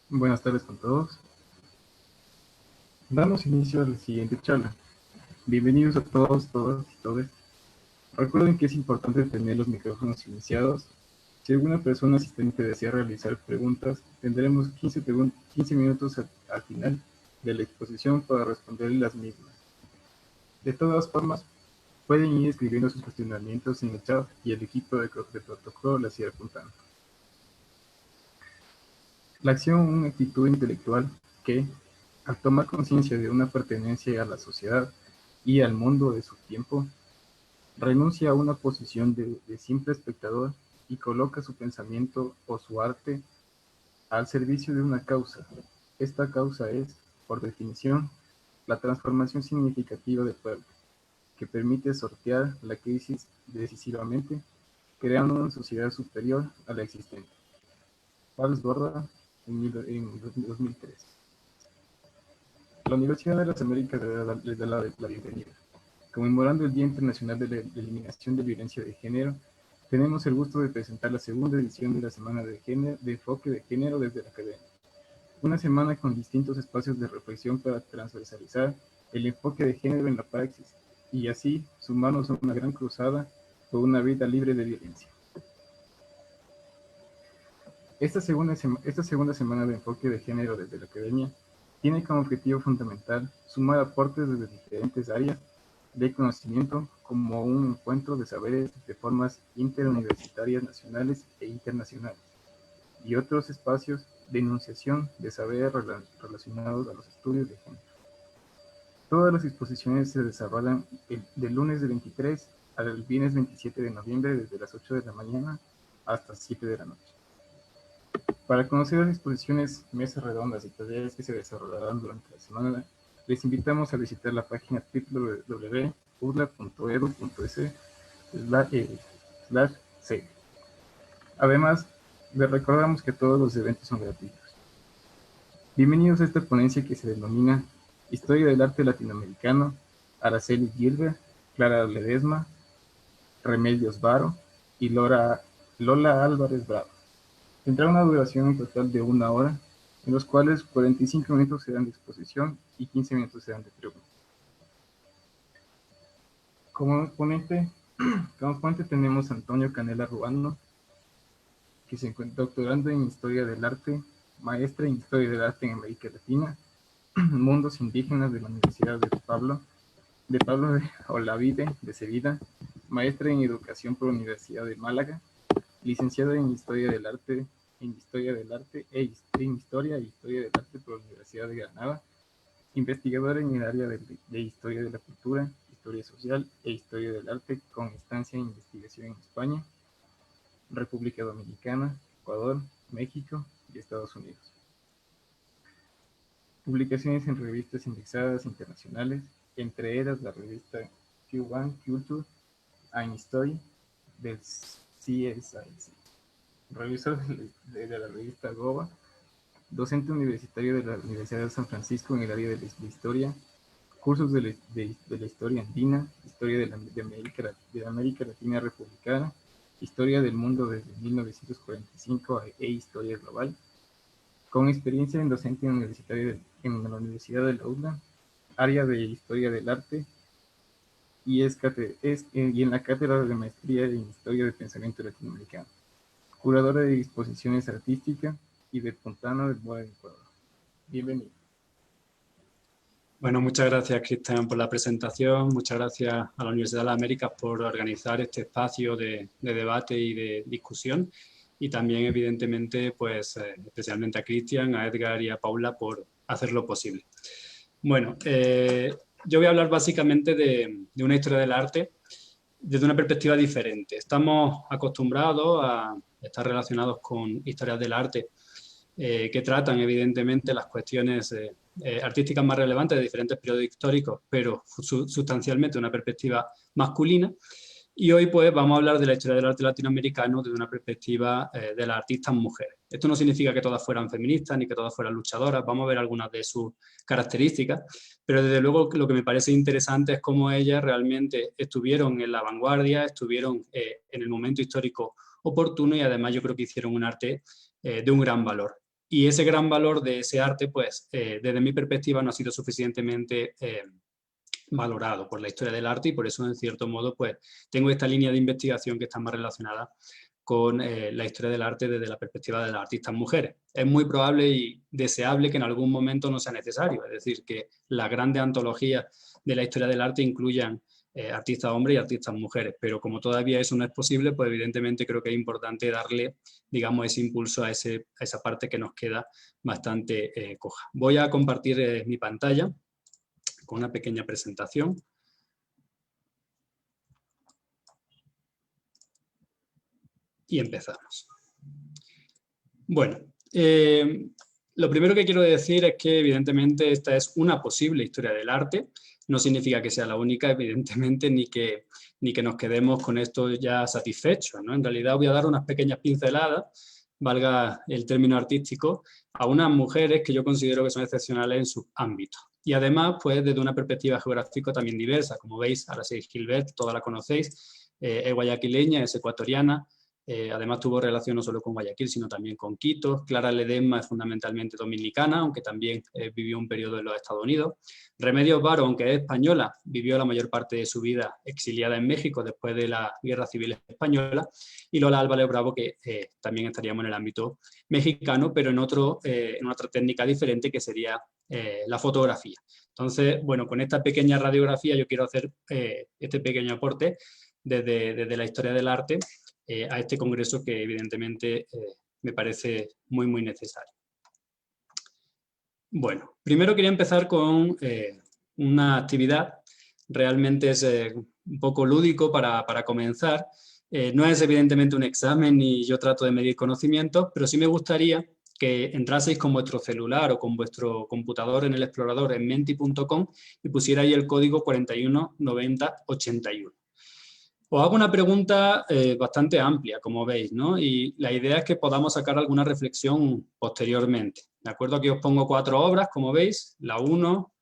Buenas tardes con todos. Damos inicio a la siguiente charla. Bienvenidos a todos, todas y todes. Recuerden que es importante tener los micrófonos silenciados. Si alguna persona asistente desea realizar preguntas, tendremos 15 minutos al final de la exposición para responder las mismas. De todas formas, pueden ir escribiendo sus cuestionamientos en el chat y el equipo de protocolo las irá apuntando. La acción es una actitud intelectual que, al tomar conciencia de una pertenencia a la sociedad y al mundo de su tiempo, renuncia a una posición de simple espectador y coloca su pensamiento o su arte al servicio de una causa. Esta causa es, por definición, la transformación significativa del pueblo, que permite sortear la crisis decisivamente, creando una sociedad superior a la existente. Pablo Borda, en 2003. La Universidad de las Américas les da la bienvenida. Conmemorando el Día Internacional de la Eliminación de Violencia de Género, tenemos el gusto de presentar la segunda edición de la Semana de Enfoque de Género desde la Academia. Una semana con distintos espacios de reflexión para transversalizar el enfoque de género en la praxis y así sumarnos a una gran cruzada por una vida libre de violencia. Esta segunda semana de enfoque de género desde la Academia tiene como objetivo fundamental sumar aportes desde diferentes áreas de conocimiento como un encuentro de saberes de formas interuniversitarias nacionales e internacionales y otros espacios de enunciación de saberes relacionados a los estudios de género. Todas las exposiciones se desarrollan del lunes de 23 al viernes 27 de noviembre desde las 8 de la mañana hasta 7 de la noche. Para conocer las exposiciones, mesas redondas y talleres que se desarrollarán durante la semana, les invitamos a visitar la página www.urla.edu.es/c. Además, les recordamos que todos los eventos son gratuitos. Bienvenidos a esta ponencia que se denomina Historia del Arte Latinoamericano, Araceli Gilbert, Clara Ledesma, Remedios Varo y Lola Álvarez Bravo. Tendrá una duración en total de 1 hora, en los cuales 45 minutos serán de exposición y 15 minutos serán de preguntas. Como ponente tenemos a Antonio Canela Ruano, que se encuentra doctorando en Historia del Arte, maestra en Historia del Arte en América Latina, Mundos Indígenas de la Universidad de Pablo de Olavide de Sevilla, maestra en Educación por la Universidad de Málaga, licenciada en Historia del Arte e Historia del Arte por la Universidad de Granada, investigadora en el área de Historia de la Cultura, Historia Social e Historia del Arte con estancia en investigación en España, República Dominicana, Ecuador, México y Estados Unidos. Publicaciones en revistas indexadas internacionales, entre ellas la revista Q1 Culture and History del CSIC. Revisor de la revista GOVA, docente universitario de la Universidad de San Francisco en el área de Historia, cursos de la Historia Andina, Historia de América Latina Republicana, Historia del Mundo desde 1945 e Historia Global, con experiencia en docente universitario en la Universidad de la UDLA, área de Historia del Arte, y en la cátedra de Maestría en Historia del Pensamiento Latinoamericano, curadora de exposiciones artísticas y de Fontana del Mora de Ecuador. Bienvenido. Bueno, muchas gracias, Cristian, por la presentación. Muchas gracias a la Universidad de las Américas por organizar este espacio de debate y de discusión. Y también, evidentemente, pues especialmente a Cristian, a Edgar y a Paula por hacerlo posible. Bueno, yo voy a hablar básicamente de una historia del arte desde una perspectiva diferente. Estamos acostumbrados a estar relacionados con historias del arte que tratan, evidentemente, las cuestiones artísticas más relevantes de diferentes periodos históricos, pero sustancialmente una perspectiva masculina. Y hoy pues vamos a hablar de la historia del arte latinoamericano desde una perspectiva de las artistas mujeres. Esto no significa que todas fueran feministas ni que todas fueran luchadoras, vamos a ver algunas de sus características, pero desde luego lo que me parece interesante es cómo ellas realmente estuvieron en la vanguardia, estuvieron en el momento histórico oportuno y además yo creo que hicieron un arte de un gran valor. Y ese gran valor de ese arte, pues, desde mi perspectiva, no ha sido suficientemente valorado por la historia del arte y por eso, en cierto modo, pues, tengo esta línea de investigación que está más relacionada con la historia del arte desde la perspectiva de las artistas mujeres. Es muy probable y deseable que en algún momento no sea necesario, es decir, que las grandes antologías de la historia del arte incluyan artistas hombres y artistas mujeres, pero como todavía eso no es posible, pues evidentemente creo que es importante darle, digamos, ese impulso a esa parte que nos queda bastante coja. Voy a compartir mi pantalla con una pequeña presentación. Y empezamos. Bueno, lo primero que quiero decir es que evidentemente esta es una posible historia del arte. No significa que sea la única, evidentemente, ni que nos quedemos con esto ya satisfechos, ¿no? En realidad voy a dar unas pequeñas pinceladas, valga el término artístico, a unas mujeres que yo considero que son excepcionales en sus ámbitos. Y además, pues desde una perspectiva geográfica también diversa. Como veis, Araceli Gilbert, todas la conocéis, es guayaquileña, es ecuatoriana. Además tuvo relación no solo con Guayaquil, sino también con Quito. Clara Ledesma es fundamentalmente dominicana, aunque también vivió un periodo en los Estados Unidos. Remedios Varo, aunque es española, vivió la mayor parte de su vida exiliada en México después de la Guerra Civil Española. Y Lola Álvarez Bravo, que también estaríamos en el ámbito mexicano, pero en otra técnica diferente que sería la fotografía. Entonces, bueno, con esta pequeña radiografía yo quiero hacer este pequeño aporte desde la historia del arte a este congreso que evidentemente me parece muy, muy necesario. Bueno, primero quería empezar con una actividad, realmente es un poco lúdico para comenzar. No es evidentemente un examen ni yo trato de medir conocimientos, pero sí me gustaría que entraseis con vuestro celular o con vuestro computador en el explorador en menti.com y pusierais el código 419081. Os hago una pregunta bastante amplia, como veis, ¿no? Y la idea es que podamos sacar alguna reflexión posteriormente. ¿De acuerdo? Aquí os pongo 4 obras, como veis, la 1,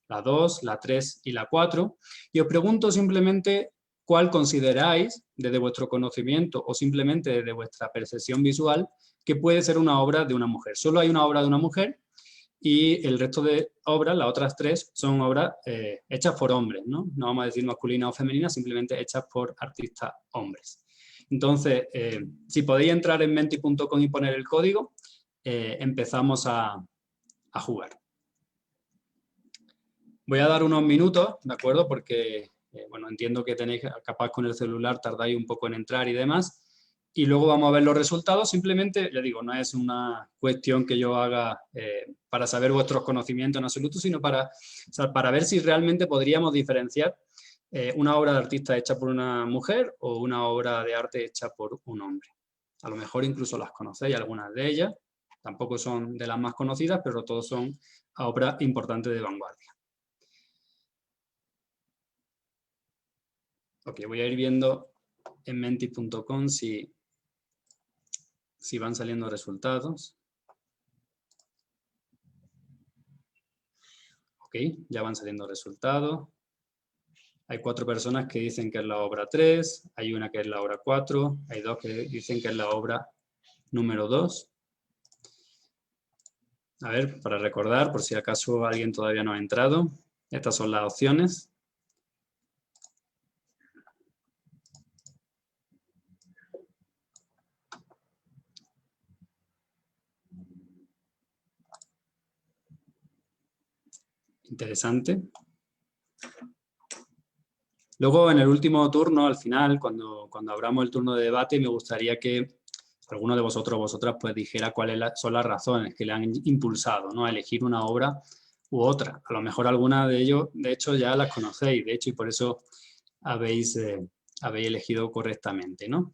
la 2, la 3 y la 4. Y os pregunto simplemente cuál consideráis, desde vuestro conocimiento o simplemente desde vuestra percepción visual, que puede ser una obra de una mujer. Solo hay una obra de una mujer y el resto de obras, las otras 3, son obras hechas por hombres, ¿no? No vamos a decir masculinas o femeninas, simplemente hechas por artistas hombres. Entonces, si podéis entrar en menti.com y poner el código, empezamos a jugar. Voy a dar unos minutos, ¿de acuerdo? Porque, bueno, entiendo que tenéis, capaz con el celular tardáis un poco en entrar y demás. Y luego vamos a ver los resultados. Simplemente, ya digo, no es una cuestión que yo haga para saber vuestros conocimientos en absoluto, sino para ver si realmente podríamos diferenciar una obra de artista hecha por una mujer o una obra de arte hecha por un hombre. A lo mejor incluso las conocéis, algunas de ellas. Tampoco son de las más conocidas, pero todos son obras importantes de vanguardia. Ok, voy a ir viendo en menti.com si van saliendo resultados. Ok, ya van saliendo resultados. Hay 4 personas que dicen que es la obra 3, hay una que es la obra 4, hay 2 que dicen que es la obra número 2. A ver, para recordar, por si acaso alguien todavía no ha entrado, estas son las opciones. Interesante. Luego, en el último turno, al final, cuando abramos el turno de debate, me gustaría que alguno de vosotros o vosotras pues dijera cuáles son las razones que le han impulsado, ¿no?, a elegir una obra u otra. A lo mejor alguna de ellos, de hecho, ya las conocéis, de hecho, y por eso habéis elegido correctamente, ¿no?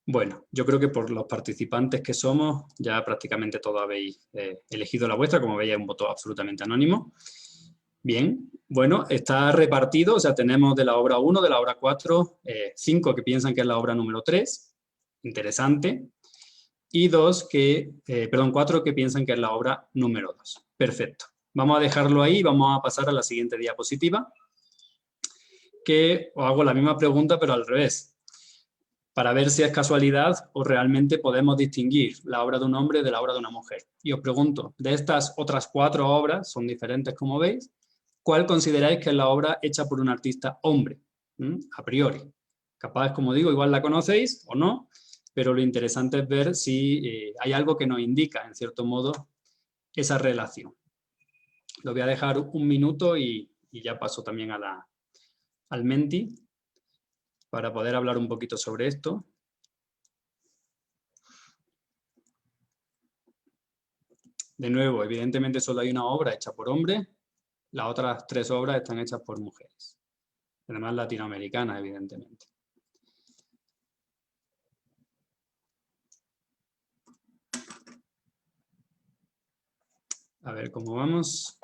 Bueno, yo creo que por los participantes que somos, ya prácticamente todos habéis elegido la vuestra, como veis es un voto absolutamente anónimo. Bien, bueno, está repartido, o sea, tenemos de la obra 1, de la obra 4, 5 que piensan que es la obra número 3, interesante, y 4 que piensan que es la obra número 2. Perfecto. Vamos a dejarlo ahí y vamos a pasar a la siguiente diapositiva, que os hago la misma pregunta, pero al revés. para ver si es casualidad o realmente podemos distinguir la obra de un hombre de la obra de una mujer. Y os pregunto, de estas otras 4 obras, son diferentes como veis, ¿cuál consideráis que es la obra hecha por un artista hombre? A priori. Capaz, como digo, igual la conocéis o no, pero lo interesante es ver si hay algo que nos indica, en cierto modo, esa relación. Lo voy a dejar un minuto y ya paso también al Menti para poder hablar un poquito sobre esto. De nuevo, evidentemente solo hay una obra hecha por hombres, las otras 3 obras están hechas por mujeres, además latinoamericanas, evidentemente. A ver cómo vamos.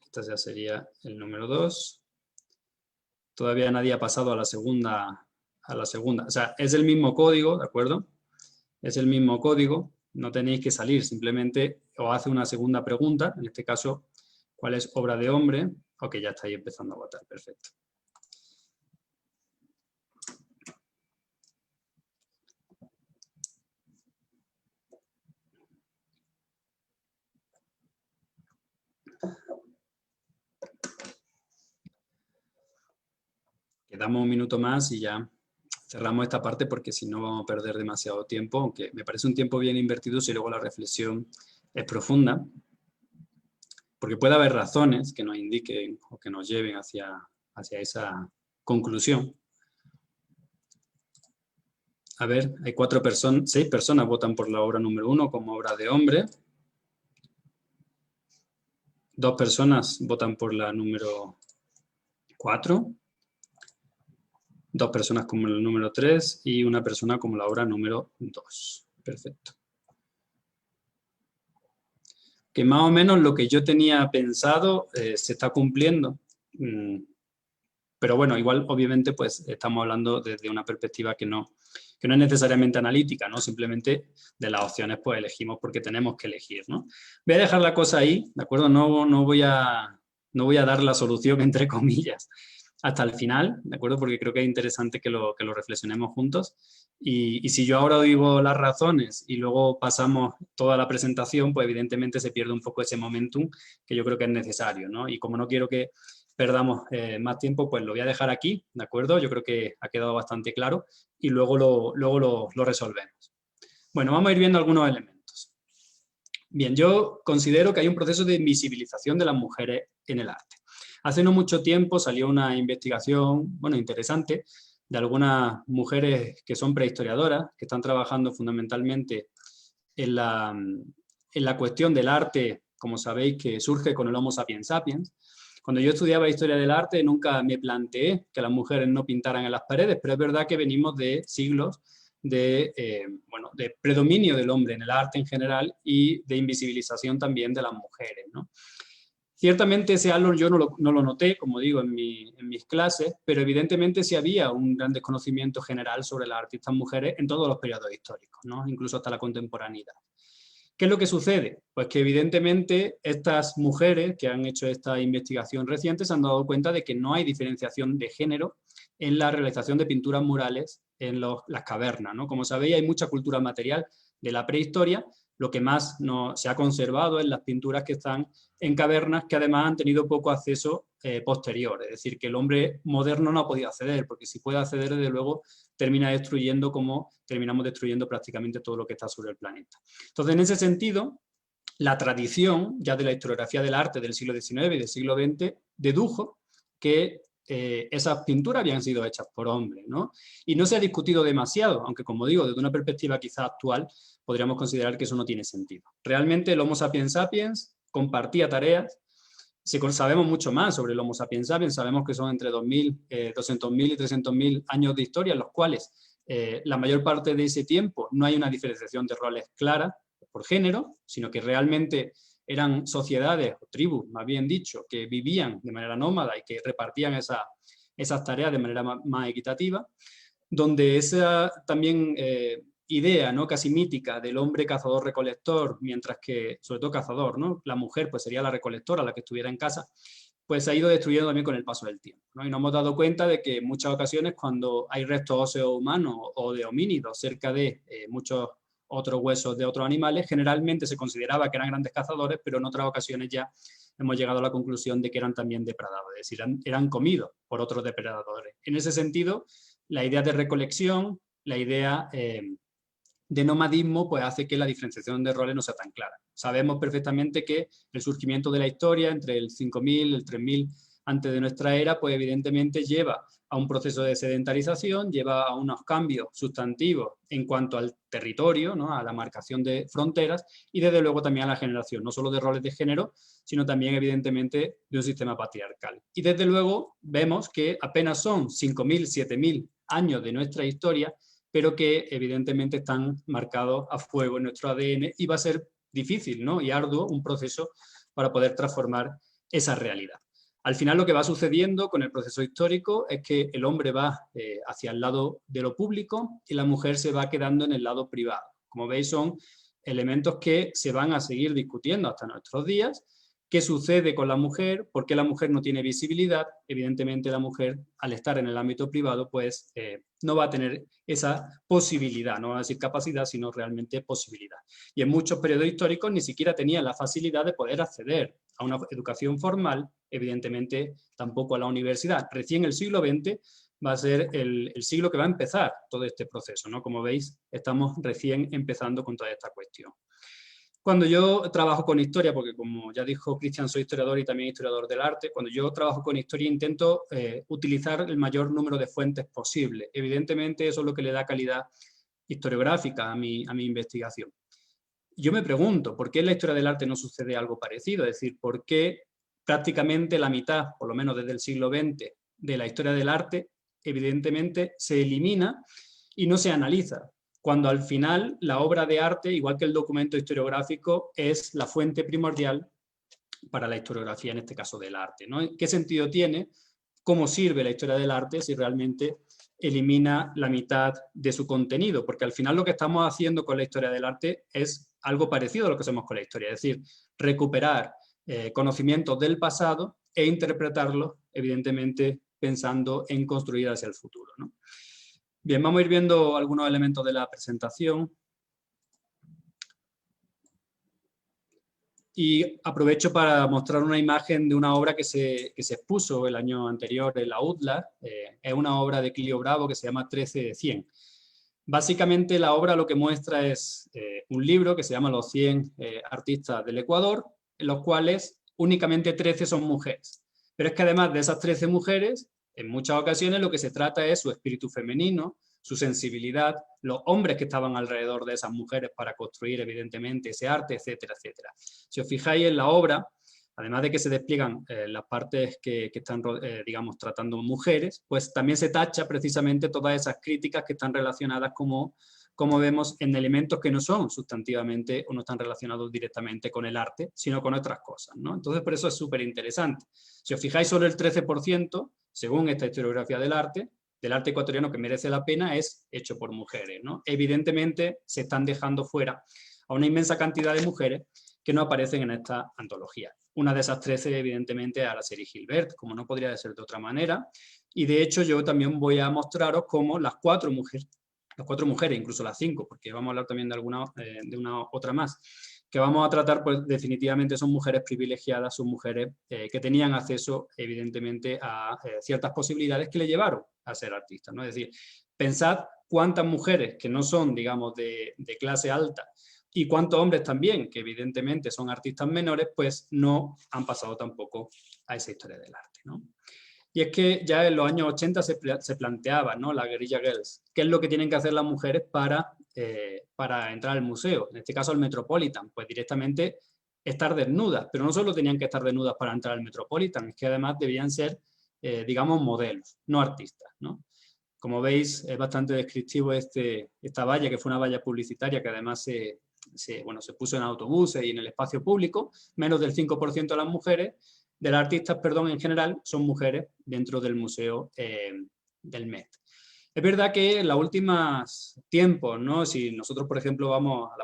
Esta ya sería el número 2. Todavía nadie ha pasado a la segunda. O sea, es el mismo código, ¿de acuerdo? Es el mismo código, no tenéis que salir, simplemente os hace una segunda pregunta, en este caso, ¿cuál es obra de hombre? Ok, ya estáis empezando a votar, perfecto. Quedamos un minuto más y ya cerramos esta parte porque si no vamos a perder demasiado tiempo, aunque me parece un tiempo bien invertido si luego la reflexión es profunda, porque puede haber razones que nos indiquen o que nos lleven hacia esa conclusión. A ver, hay 6 personas votan por la obra número 1 como obra de hombre. 2 personas votan por la número 4. 2 personas como el número 3 y una persona como la obra número 2. Perfecto. Que más o menos lo que yo tenía pensado se está cumpliendo. Pero bueno, igual obviamente pues estamos hablando desde una perspectiva que no es necesariamente analítica, ¿no? Simplemente de las opciones pues elegimos porque tenemos que elegir, ¿no? Voy a dejar la cosa ahí, ¿de acuerdo? No voy a dar la solución entre comillas hasta el final, ¿de acuerdo? Porque creo que es interesante que lo reflexionemos juntos. Y si yo ahora digo las razones y luego pasamos toda la presentación, pues evidentemente se pierde un poco ese momentum que yo creo que es necesario, ¿no? Y como no quiero que perdamos más tiempo, pues lo voy a dejar aquí, ¿de acuerdo? Yo creo que ha quedado bastante claro y luego lo resolvemos. Bueno, vamos a ir viendo algunos elementos. Bien, yo considero que hay un proceso de invisibilización de las mujeres en el arte. Hace no mucho tiempo salió una investigación, bueno, interesante, de algunas mujeres que son prehistoriadoras, que están trabajando fundamentalmente en la cuestión del arte, como sabéis, que surge con el Homo sapiens sapiens. Cuando yo estudiaba historia del arte nunca me planteé que las mujeres no pintaran en las paredes, pero es verdad que venimos de siglos de predominio del hombre en el arte en general y de invisibilización también de las mujeres, ¿no? Ciertamente ese halo yo no lo noté, como digo, en mis clases, pero evidentemente sí había un gran desconocimiento general sobre las artistas mujeres en todos los periodos históricos, ¿no? Incluso hasta la contemporaneidad. ¿Qué es lo que sucede? Pues que evidentemente estas mujeres que han hecho esta investigación reciente se han dado cuenta de que no hay diferenciación de género en la realización de pinturas murales en las cavernas, ¿no? Como sabéis, hay mucha cultura material de la prehistoria. Lo que más se ha conservado es las pinturas que están en cavernas, que además han tenido poco acceso posterior. Es decir, que el hombre moderno no ha podido acceder, porque si puede acceder, desde luego, termina destruyendo como terminamos destruyendo prácticamente todo lo que está sobre el planeta. Entonces, en ese sentido, la tradición ya de la historiografía del arte del siglo XIX y del siglo XX dedujo que esas pinturas habían sido hechas por hombres, ¿no? Y no se ha discutido demasiado, aunque como digo, desde una perspectiva quizá actual, podríamos considerar que eso no tiene sentido. Realmente el Homo sapiens sapiens compartía tareas. Sabemos mucho más sobre el Homo sapiens sapiens, sabemos que son entre 200.000 y 300.000 años de historia, en los cuales la mayor parte de ese tiempo no hay una diferenciación de roles clara por género, sino que realmente eran sociedades o tribus, más bien dicho, que vivían de manera nómada y que repartían esas tareas de manera más equitativa, donde esa también idea, ¿no?, casi mítica del hombre cazador-recolector, mientras que, sobre todo cazador, ¿no?, la mujer pues sería la recolectora, la que estuviera en casa, pues se ha ido destruyendo también con el paso del tiempo, ¿no? Y nos hemos dado cuenta de que en muchas ocasiones cuando hay restos óseos humanos o de homínidos cerca de muchos otros huesos de otros animales, generalmente se consideraba que eran grandes cazadores, pero en otras ocasiones ya hemos llegado a la conclusión de que eran también depredadores, es decir, eran comidos por otros depredadores. En ese sentido, la idea de recolección, la idea de nomadismo, pues hace que la diferenciación de roles no sea tan clara. Sabemos perfectamente que el surgimiento de la historia entre el 5000, el 3000 antes de nuestra era, pues evidentemente lleva a un proceso de sedentarización, lleva a unos cambios sustantivos en cuanto al territorio, ¿no? A la marcación de fronteras y desde luego también a la generación, no solo de roles de género, sino también evidentemente de un sistema patriarcal. Y desde luego vemos que apenas son 5000, 7000 años de nuestra historia, pero que evidentemente están marcados a fuego en nuestro ADN y va a ser difícil, ¿no? Y arduo un proceso para poder transformar esa realidad. Al final lo que va sucediendo con el proceso histórico es que el hombre va hacia el lado de lo público y la mujer se va quedando en el lado privado. Como veis, son elementos que se van a seguir discutiendo hasta nuestros días. ¿Qué sucede con la mujer? ¿Por qué la mujer no tiene visibilidad? Evidentemente la mujer, al estar en el ámbito privado, pues no va a tener esa posibilidad, no va a decir capacidad, sino realmente posibilidad. Y en muchos periodos históricos ni siquiera tenían la facilidad de poder acceder a una educación formal, evidentemente tampoco a la universidad. Recién el siglo XX va a ser el siglo que va a empezar todo este proceso, ¿no? Como veis, estamos recién empezando con toda esta cuestión. Cuando yo trabajo con historia, porque como ya dijo Cristian, soy historiador y también historiador del arte, cuando yo trabajo con historia intento utilizar el mayor número de fuentes posible. Evidentemente eso es lo que le da calidad historiográfica a mi investigación. Yo me pregunto, ¿por qué en la historia del arte no sucede algo parecido? Es decir, ¿por qué prácticamente la mitad, por lo menos desde el siglo XX, de la historia del arte, evidentemente se elimina y no se analiza? Cuando al final la obra de arte, igual que el documento historiográfico, es la fuente primordial para la historiografía, en este caso del arte, ¿no? ¿Qué sentido tiene? ¿Cómo sirve la historia del arte si realmente elimina la mitad de su contenido? Porque al final lo que estamos haciendo con la historia del arte es algo parecido a lo que hacemos con la historia, es decir, recuperar conocimientos del pasado e interpretarlos, evidentemente, pensando en construir hacia el futuro, ¿no? Bien, vamos a ir viendo algunos elementos de la presentación. Y aprovecho para mostrar una imagen de una obra que se expuso el año anterior en la UDLA. Es una obra de Clio Bravo que se llama 13 de 100. Básicamente la obra lo que muestra es un libro que se llama Los 100 artistas del Ecuador, en los cuales únicamente 13 son mujeres. Pero es que además de esas 13 mujeres, en muchas ocasiones lo que se trata es su espíritu femenino, su sensibilidad, los hombres que estaban alrededor de esas mujeres para construir evidentemente ese arte, etcétera, etcétera. Si os fijáis en la obra, además de que se despliegan las partes que están, digamos, tratando mujeres, pues también se tacha precisamente todas esas críticas que están relacionadas como vemos en elementos que no son sustantivamente o no están relacionados directamente con el arte, sino con otras cosas, ¿no? Entonces, por eso es súper interesante. Si os fijáis, solo el 13%, según esta historiografía del arte ecuatoriano que merece la pena, es hecho por mujeres, ¿no? Evidentemente, se están dejando fuera a una inmensa cantidad de mujeres que no aparecen en esta antología. Una de esas 13, evidentemente, es Araceli Gilbert, como no podría ser de otra manera. Y de hecho, yo también voy a mostraros cómo las cuatro mujeres, incluso las 5, porque vamos a hablar también de una otra más, que vamos a tratar, pues definitivamente son mujeres privilegiadas, son mujeres que tenían acceso, evidentemente, a ciertas posibilidades que le llevaron a ser artistas, ¿no? Es decir, pensad cuántas mujeres que no son, digamos, de clase alta y cuántos hombres también, que evidentemente son artistas menores, pues no han pasado tampoco a esa historia del arte, ¿no? Y es que ya en los años 80 se planteaba, ¿no? La Guerrilla Girls, qué es lo que tienen que hacer las mujeres para entrar al museo, en este caso al Metropolitan, pues directamente estar desnudas, pero no solo tenían que estar desnudas para entrar al Metropolitan, es que además debían ser, digamos, modelos, no artistas, ¿no? Como veis, es bastante descriptivo esta valla, que fue una valla publicitaria que además se puso en autobuses y en el espacio público. Menos del 5% de las mujeres, de las artistas, perdón, en general, son mujeres dentro del museo del Met. Es verdad que en los últimos tiempos, ¿no? Si nosotros, por ejemplo, vamos en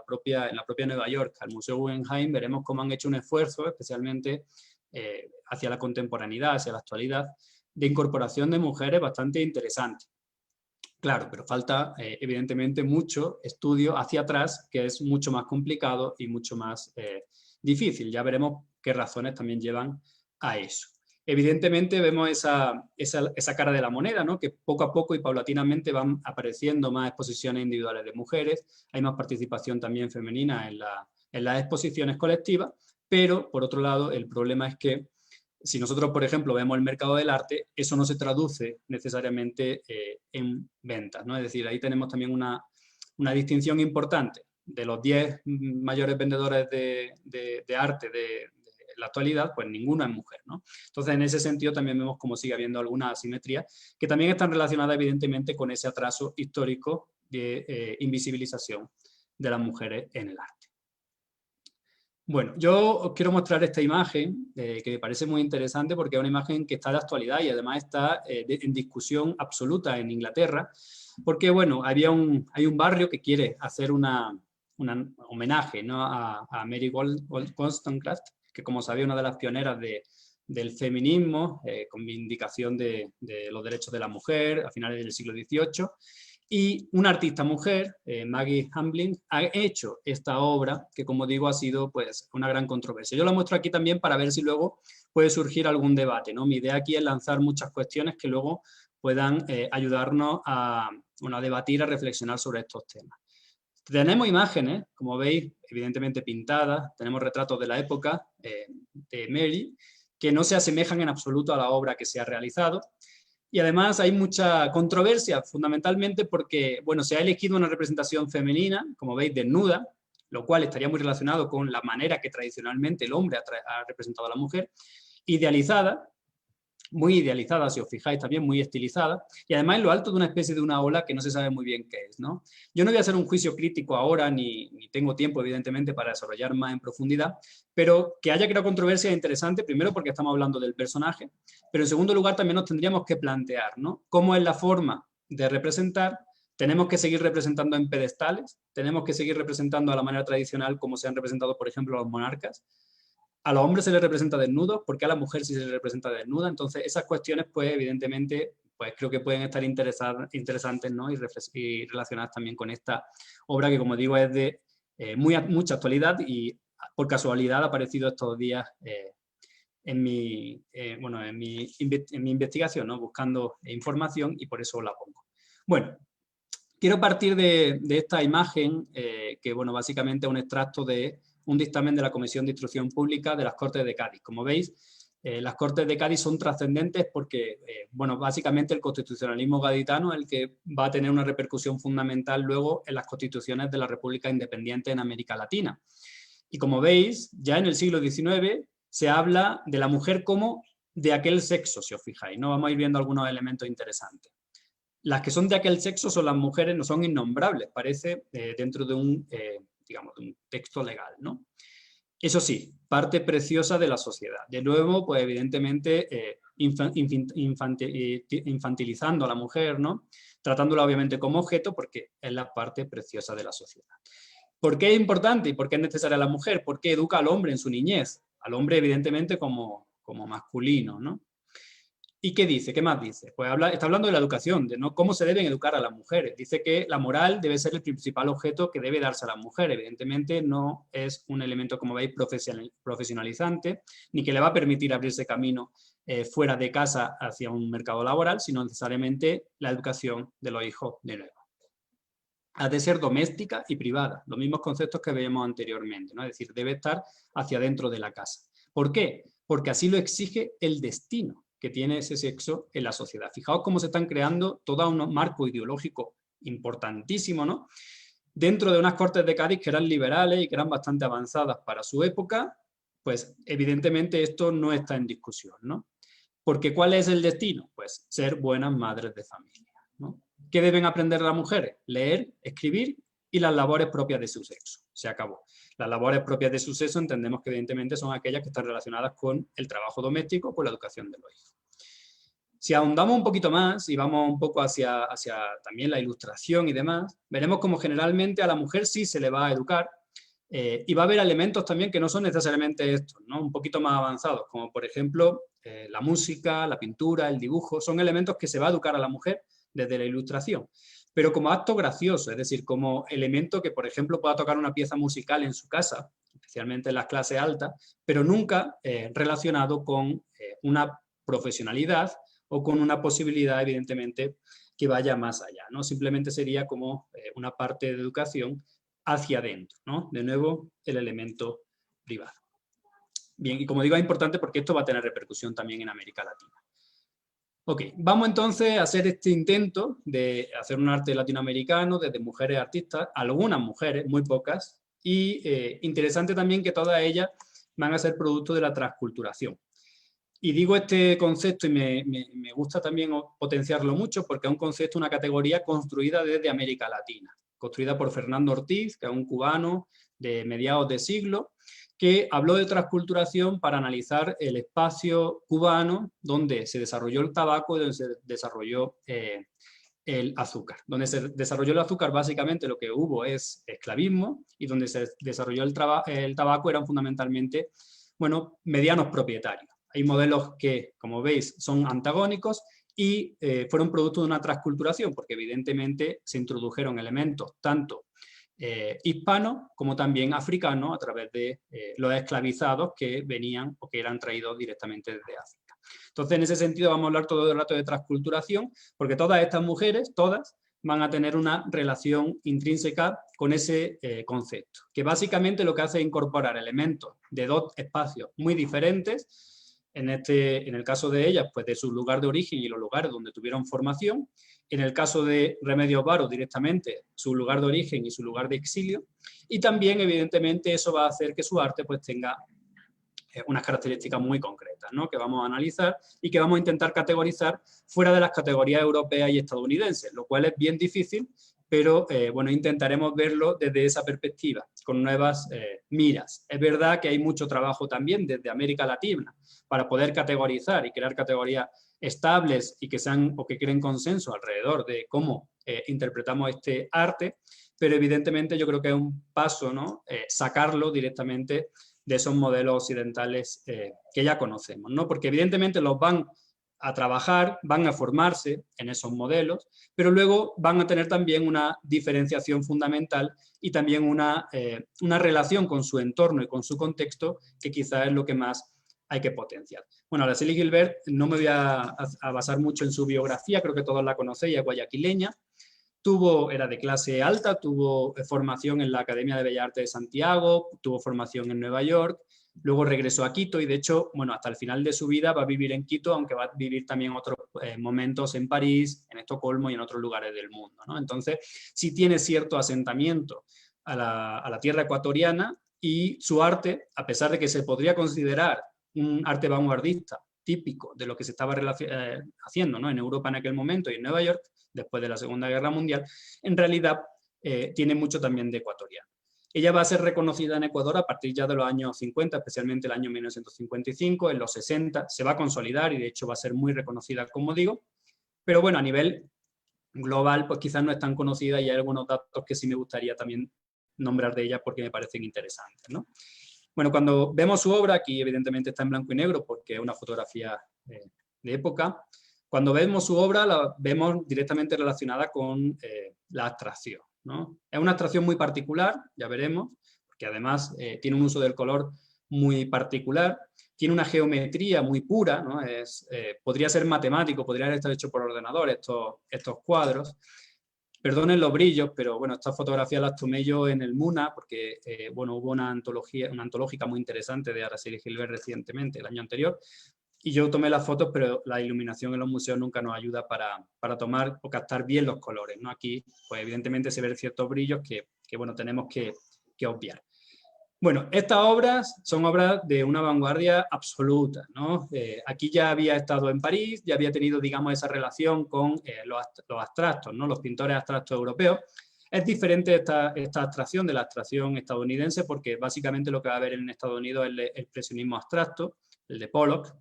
la propia Nueva York, al Museo Guggenheim, veremos cómo han hecho un esfuerzo, especialmente hacia la contemporaneidad, hacia la actualidad, de incorporación de mujeres bastante interesante. Claro, pero falta evidentemente mucho estudio hacia atrás, que es mucho más complicado y mucho más difícil. Ya veremos qué razones también llevan a eso. Evidentemente vemos esa cara de la moneda, ¿no? Que poco a poco y paulatinamente van apareciendo más exposiciones individuales de mujeres, hay más participación también femenina en las exposiciones colectivas, pero por otro lado el problema es que si nosotros, por ejemplo, vemos el mercado del arte, eso no se traduce necesariamente en ventas, ¿no? Es decir, ahí tenemos también una distinción importante. De los 10 mayores vendedores de arte de la actualidad, pues ninguno es mujer, ¿no? Entonces, en ese sentido también vemos cómo sigue habiendo algunas asimetrías que también están relacionadas evidentemente con ese atraso histórico de invisibilización de las mujeres en el arte. Bueno, yo os quiero mostrar esta imagen que me parece muy interesante porque es una imagen que está de actualidad y además está en discusión absoluta en Inglaterra, porque bueno, hay un barrio que quiere hacer un homenaje, ¿no? a Mary Wollstonecraft, que como sabéis, una de las pioneras del feminismo, con vindicación de los derechos de la mujer a finales del siglo XVIII. Y una artista mujer, Maggie Hamblin, ha hecho esta obra que, como digo, ha sido pues, una gran controversia. Yo la muestro aquí también para ver si luego puede surgir algún debate, ¿no? Mi idea aquí es lanzar muchas cuestiones que luego puedan ayudarnos a debatir, a reflexionar sobre estos temas. Tenemos imágenes, como veis, evidentemente pintadas, tenemos retratos de la época de Mary, que no se asemejan en absoluto a la obra que se ha realizado. Y además hay mucha controversia, fundamentalmente porque, bueno, se ha elegido una representación femenina, como veis, desnuda, lo cual estaría muy relacionado con la manera que tradicionalmente el hombre ha representado a la mujer, idealizada, muy idealizada, si os fijáis, también muy estilizada, y además en lo alto de una especie de una ola que no se sabe muy bien qué es, ¿no? Yo no voy a hacer un juicio crítico ahora, ni tengo tiempo, evidentemente, para desarrollar más en profundidad, pero que haya creado controversia es interesante, primero porque estamos hablando del personaje, pero en segundo lugar también nos tendríamos que plantear, ¿no? ¿Cómo es la forma de representar? ¿Tenemos que seguir representando en pedestales? ¿Tenemos que seguir representando a la manera tradicional como se han representado, por ejemplo, los monarcas? A los hombres se les representa desnudos, ¿por qué a la mujer sí se les representa desnuda? Entonces, esas cuestiones, pues, evidentemente, pues creo que pueden estar interesantes, ¿no? Y relacionadas también con esta obra que, como digo, es de mucha actualidad y por casualidad ha aparecido estos días en mi investigación, ¿no? Buscando información y por eso la pongo. Bueno, quiero partir de esta imagen que, bueno, básicamente es un extracto de un dictamen de la Comisión de Instrucción Pública de las Cortes de Cádiz. Como veis, las Cortes de Cádiz son trascendentes porque, bueno, básicamente el constitucionalismo gaditano es el que va a tener una repercusión fundamental luego en las constituciones de la República Independiente en América Latina. Y como veis, ya en el siglo XIX se habla de la mujer como de aquel sexo, si os fijáis, ¿no? Vamos a ir viendo algunos elementos interesantes. Las que son de aquel sexo son las mujeres, no son innombrables, parece dentro de un, digamos, de un texto legal, ¿no? Eso sí, parte preciosa de la sociedad. De nuevo, pues evidentemente infantilizando a la mujer, ¿no? Tratándola obviamente como objeto porque es la parte preciosa de la sociedad. ¿Por qué es importante y por qué es necesaria la mujer? Porque educa al hombre en su niñez, al hombre evidentemente como masculino, ¿no? ¿Y qué dice? ¿Qué más dice? Pues está hablando de la educación, de ¿no? cómo se deben educar a las mujeres. Dice que la moral debe ser el principal objeto que debe darse a las mujeres. Evidentemente no es un elemento, como veis, profesionalizante, ni que le va a permitir abrirse camino fuera de casa hacia un mercado laboral, sino necesariamente la educación de los hijos de nuevo. Ha de ser doméstica y privada, los mismos conceptos que veíamos anteriormente, ¿no? Es decir, debe estar hacia dentro de la casa. ¿Por qué? Porque así lo exige el destino que tiene ese sexo en la sociedad. Fijaos cómo se están creando todo un marco ideológico importantísimo, ¿no? Dentro de unas Cortes de Cádiz que eran liberales y que eran bastante avanzadas para su época, pues evidentemente esto no está en discusión, ¿no? Porque ¿cuál es el destino? Pues ser buenas madres de familia, ¿no? ¿Qué deben aprender las mujeres? Leer, escribir y las labores propias de su sexo. Se acabó. Las labores propias de su sexo entendemos que evidentemente son aquellas que están relacionadas con el trabajo doméstico, con la educación de los hijos. Si ahondamos un poquito más y vamos un poco hacia también la ilustración y demás, veremos como generalmente a la mujer sí se le va a educar Y va a haber elementos también que no son necesariamente estos, ¿no? Un poquito más avanzados, como por ejemplo la música, la pintura, el dibujo, son elementos que se va a educar a la mujer desde la ilustración, pero como acto gracioso, es decir, como elemento que, por ejemplo, pueda tocar una pieza musical en su casa, especialmente en las clases altas, pero nunca relacionado con una profesionalidad o con una posibilidad, evidentemente, que vaya más allá, ¿no? Simplemente sería como una parte de educación hacia adentro, ¿no? De nuevo, el elemento privado. Bien, y como digo, es importante porque esto va a tener repercusión también en América Latina. Ok, vamos entonces a hacer este intento de hacer un arte latinoamericano desde mujeres artistas, algunas mujeres, muy pocas, y interesante también que todas ellas van a ser producto de la transculturación. Y digo este concepto y me gusta también potenciarlo mucho porque es un concepto, una categoría construida desde América Latina, construida por Fernando Ortiz, que es un cubano de mediados de siglo, que habló de transculturación para analizar el espacio cubano donde se desarrolló el tabaco y donde se desarrolló el azúcar. Donde se desarrolló el azúcar, básicamente lo que hubo es esclavismo, y donde se desarrolló el tabaco eran fundamentalmente, bueno, medianos propietarios. Hay modelos que, como veis, son antagónicos y fueron producto de una transculturación, porque evidentemente se introdujeron elementos tanto hispanos como también africanos a través de los esclavizados que venían o que eran traídos directamente desde África. Entonces, en ese sentido, vamos a hablar todo el rato de transculturación, porque todas estas mujeres, todas, van a tener una relación intrínseca con ese concepto, que básicamente lo que hace es incorporar elementos de dos espacios muy diferentes, en el caso de ellas, pues de su lugar de origen y los lugares donde tuvieron formación. En el caso de Remedios Varo, directamente su lugar de origen y su lugar de exilio. Y también, evidentemente, eso va a hacer que su arte pues tenga unas características muy concretas, ¿no? Que vamos a analizar y que vamos a intentar categorizar fuera de las categorías europeas y estadounidenses, lo cual es bien difícil, pero bueno, intentaremos verlo desde esa perspectiva, con nuevas miras. Es verdad que hay mucho trabajo también desde América Latina para poder categorizar y crear categorías estables y que sean o que creen consenso alrededor de cómo interpretamos este arte, pero evidentemente yo creo que es un paso, ¿no? Sacarlo directamente de esos modelos occidentales que ya conocemos, ¿no? Porque evidentemente los van a trabajar, van a formarse en esos modelos, pero luego van a tener también una diferenciación fundamental y también una relación con su entorno y con su contexto que quizás es lo que más hay que potenciar. Bueno, Araceli Gilbert, no me voy a basar mucho en su biografía, creo que todos la conocéis, es guayaquileña. Era de clase alta, tuvo formación en la Academia de Bellas Artes de Santiago, tuvo formación en Nueva York, luego regresó a Quito y de hecho, bueno, hasta el final de su vida va a vivir en Quito, aunque va a vivir también otros momentos en París, en Estocolmo y en otros lugares del mundo, ¿no? Entonces, sí tiene cierto asentamiento a la tierra ecuatoriana y su arte, a pesar de que se podría considerar un arte vanguardista típico de lo que se estaba haciendo, ¿no? En Europa en aquel momento y en Nueva York, después de la Segunda Guerra Mundial, en realidad tiene mucho también de ecuatoriano. Ella va a ser reconocida en Ecuador a partir ya de los años 50, especialmente el año 1955, en los 60 se va a consolidar y de hecho va a ser muy reconocida, como digo, pero bueno, a nivel global pues quizás no es tan conocida y hay algunos datos que sí me gustaría también nombrar de ella porque me parecen interesantes, ¿no? Bueno, cuando vemos su obra, aquí evidentemente está en blanco y negro porque es una fotografía de época. Cuando vemos su obra, la vemos directamente relacionada con la abstracción, ¿no? Es una abstracción muy particular, ya veremos, porque además tiene un uso del color muy particular, tiene una geometría muy pura, ¿no? Podría ser matemático, podría haber estado hecho por ordenador estos cuadros. Perdonen los brillos, pero bueno, estas fotografías las tomé yo en el MUNA porque bueno, hubo una antológica muy interesante de Araceli Gilbert recientemente, el año anterior, y yo tomé las fotos, pero la iluminación en los museos nunca nos ayuda para tomar o captar bien los colores, ¿no? Aquí, pues evidentemente se ven ciertos brillos que bueno, tenemos que obviar. Bueno, estas obras son obras de una vanguardia absoluta, ¿no? Aquí ya había estado en París, ya había tenido, digamos, esa relación con los abstractos, ¿no? Los pintores abstractos europeos. Es diferente esta abstracción de la abstracción estadounidense porque básicamente lo que va a haber en Estados Unidos es el expresionismo abstracto, el de Pollock,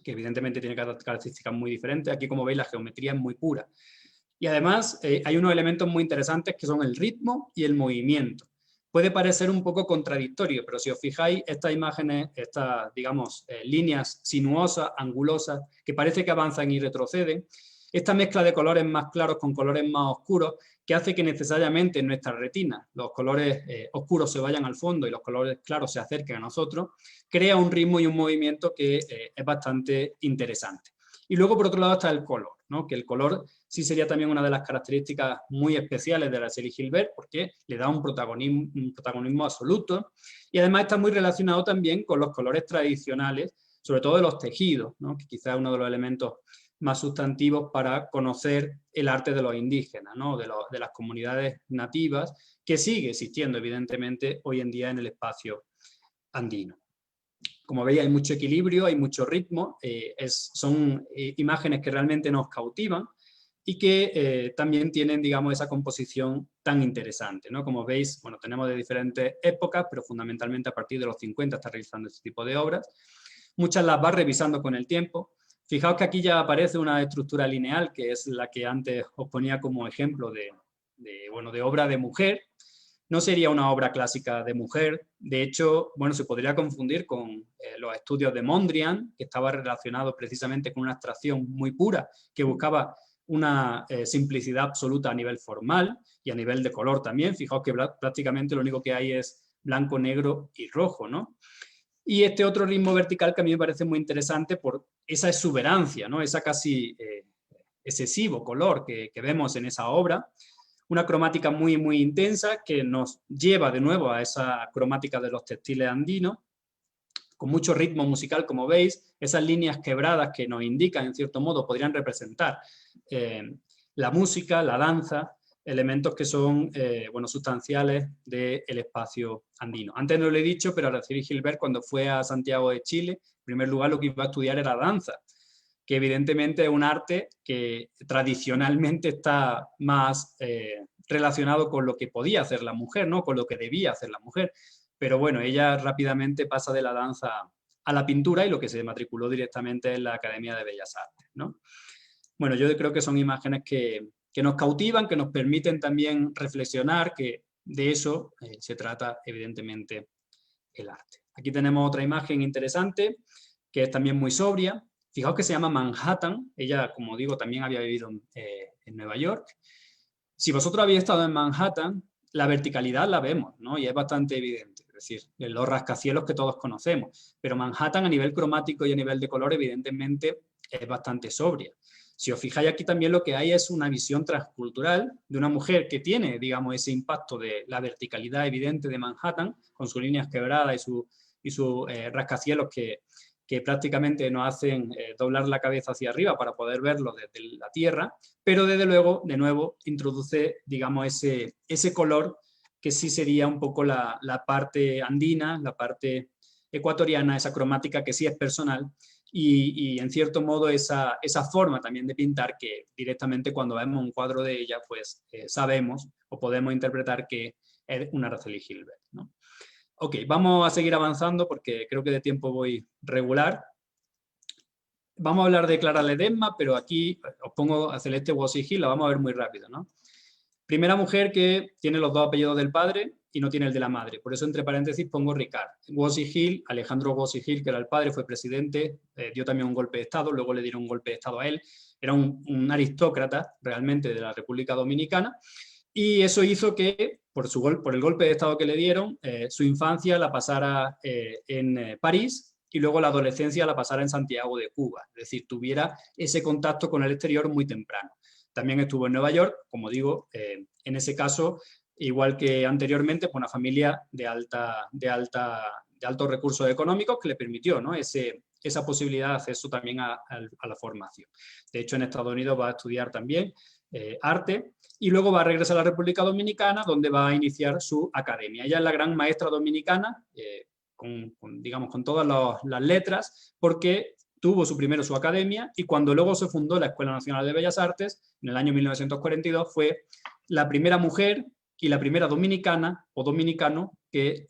que evidentemente tiene características muy diferentes. Aquí, como veis, la geometría es muy pura. Y además hay unos elementos muy interesantes que son el ritmo y el movimiento. puede parecer un poco contradictorio, pero si os fijáis, estas imágenes, estas, digamos, líneas sinuosas, angulosas, que parece que avanzan y retroceden, esta mezcla de colores más claros con colores más oscuros, que hace que necesariamente en nuestra retina los colores oscuros se vayan al fondo y los colores claros se acerquen a nosotros, crea un ritmo y un movimiento que es bastante interesante. Y luego, por otro lado, está el color, ¿no? Que el color sí sería también una de las características muy especiales de Araceli Gilbert, porque le da un protagonismo absoluto, y además está muy relacionado también con los colores tradicionales, sobre todo de los tejidos, ¿no? Que quizás es uno de los elementos más sustantivos para conocer el arte de los indígenas, ¿no? de las comunidades nativas, que sigue existiendo evidentemente hoy en día en el espacio andino. Como veis, hay mucho equilibrio, hay mucho ritmo, son imágenes que realmente nos cautivan y que también tienen, digamos, esa composición tan interesante, ¿no? Como veis, bueno, tenemos de diferentes épocas, pero fundamentalmente a partir de los 50 está realizando este tipo de obras. Muchas las va revisando con el tiempo. Fijaos que aquí ya aparece una estructura lineal, que es la que antes os ponía como ejemplo de obra de mujer. No sería una obra clásica de mujer, de hecho, bueno, se podría confundir con los estudios de Mondrian, que estaba relacionado precisamente con una abstracción muy pura, que buscaba una simplicidad absoluta a nivel formal y a nivel de color también. Fijaos que prácticamente lo único que hay es blanco, negro y rojo, ¿no? Y este otro ritmo vertical que a mí me parece muy interesante por esa exuberancia, ¿no? Esa casi excesivo color que vemos en esa obra. Una cromática muy, muy intensa que nos lleva de nuevo a esa cromática de los textiles andinos, con mucho ritmo musical, como veis, esas líneas quebradas que nos indican, en cierto modo, podrían representar la música, la danza, elementos que son sustanciales del espacio andino. Antes no lo he dicho, pero Araceli Gilbert, cuando fue a Santiago de Chile, en primer lugar lo que iba a estudiar era danza, que evidentemente es un arte que tradicionalmente está más relacionado con lo que podía hacer la mujer, ¿no? Con lo que debía hacer la mujer. Pero bueno, ella rápidamente pasa de la danza a la pintura y lo que se matriculó directamente en la Academia de Bellas Artes, ¿no? Bueno, yo creo que son imágenes que nos cautivan, que nos permiten también reflexionar, que de eso se trata evidentemente el arte. Aquí tenemos otra imagen interesante, que es también muy sobria. Fijaos que se llama Manhattan. Ella, como digo, también había vivido en Nueva York. Si vosotros habéis estado en Manhattan, la verticalidad la vemos, ¿no? Y es bastante evidente. Es decir, los rascacielos que todos conocemos. Pero Manhattan a nivel cromático y a nivel de color, evidentemente, es bastante sobria. Si os fijáis aquí también lo que hay es una visión transcultural de una mujer que tiene, digamos, ese impacto de la verticalidad evidente de Manhattan, con sus líneas quebradas y sus rascacielos que prácticamente nos hacen doblar la cabeza hacia arriba para poder verlo desde la tierra, pero desde luego, de nuevo, introduce, digamos, ese color que sí sería un poco la parte andina, la parte ecuatoriana, esa cromática que sí es personal, y en cierto modo esa forma también de pintar que directamente cuando vemos un cuadro de ella, pues sabemos o podemos interpretar que es una Araceli Gilbert, ¿no? Ok, vamos a seguir avanzando porque creo que de tiempo voy regular. Vamos a hablar de Clara Ledesma, pero aquí os pongo a Celeste Woolsey Hill, la vamos a ver muy rápido, ¿no? Primera mujer que tiene los dos apellidos del padre y no tiene el de la madre. Por eso, entre paréntesis, pongo Ricard. Woolsey Hill, Alejandro Woolsey Hill, que era el padre, fue presidente, dio también un golpe de Estado, luego le dieron un golpe de Estado a él. Era un aristócrata, realmente, de la República Dominicana. Y eso hizo que, por el golpe de Estado que le dieron, su infancia la pasara en París y luego la adolescencia la pasara en Santiago de Cuba. Es decir, tuviera ese contacto con el exterior muy temprano. También estuvo en Nueva York, como digo, en ese caso, igual que anteriormente, con una familia de altos recursos económicos que le permitió, ¿no? esa posibilidad de acceso también a la formación. De hecho, en Estados Unidos va a estudiar también arte y luego va a regresar a la República Dominicana, donde va a iniciar su academia. Ella es la gran maestra dominicana, con todas las letras, porque tuvo su academia y cuando luego se fundó la Escuela Nacional de Bellas Artes, en el año 1942, fue la primera mujer y la primera dominicana o dominicano que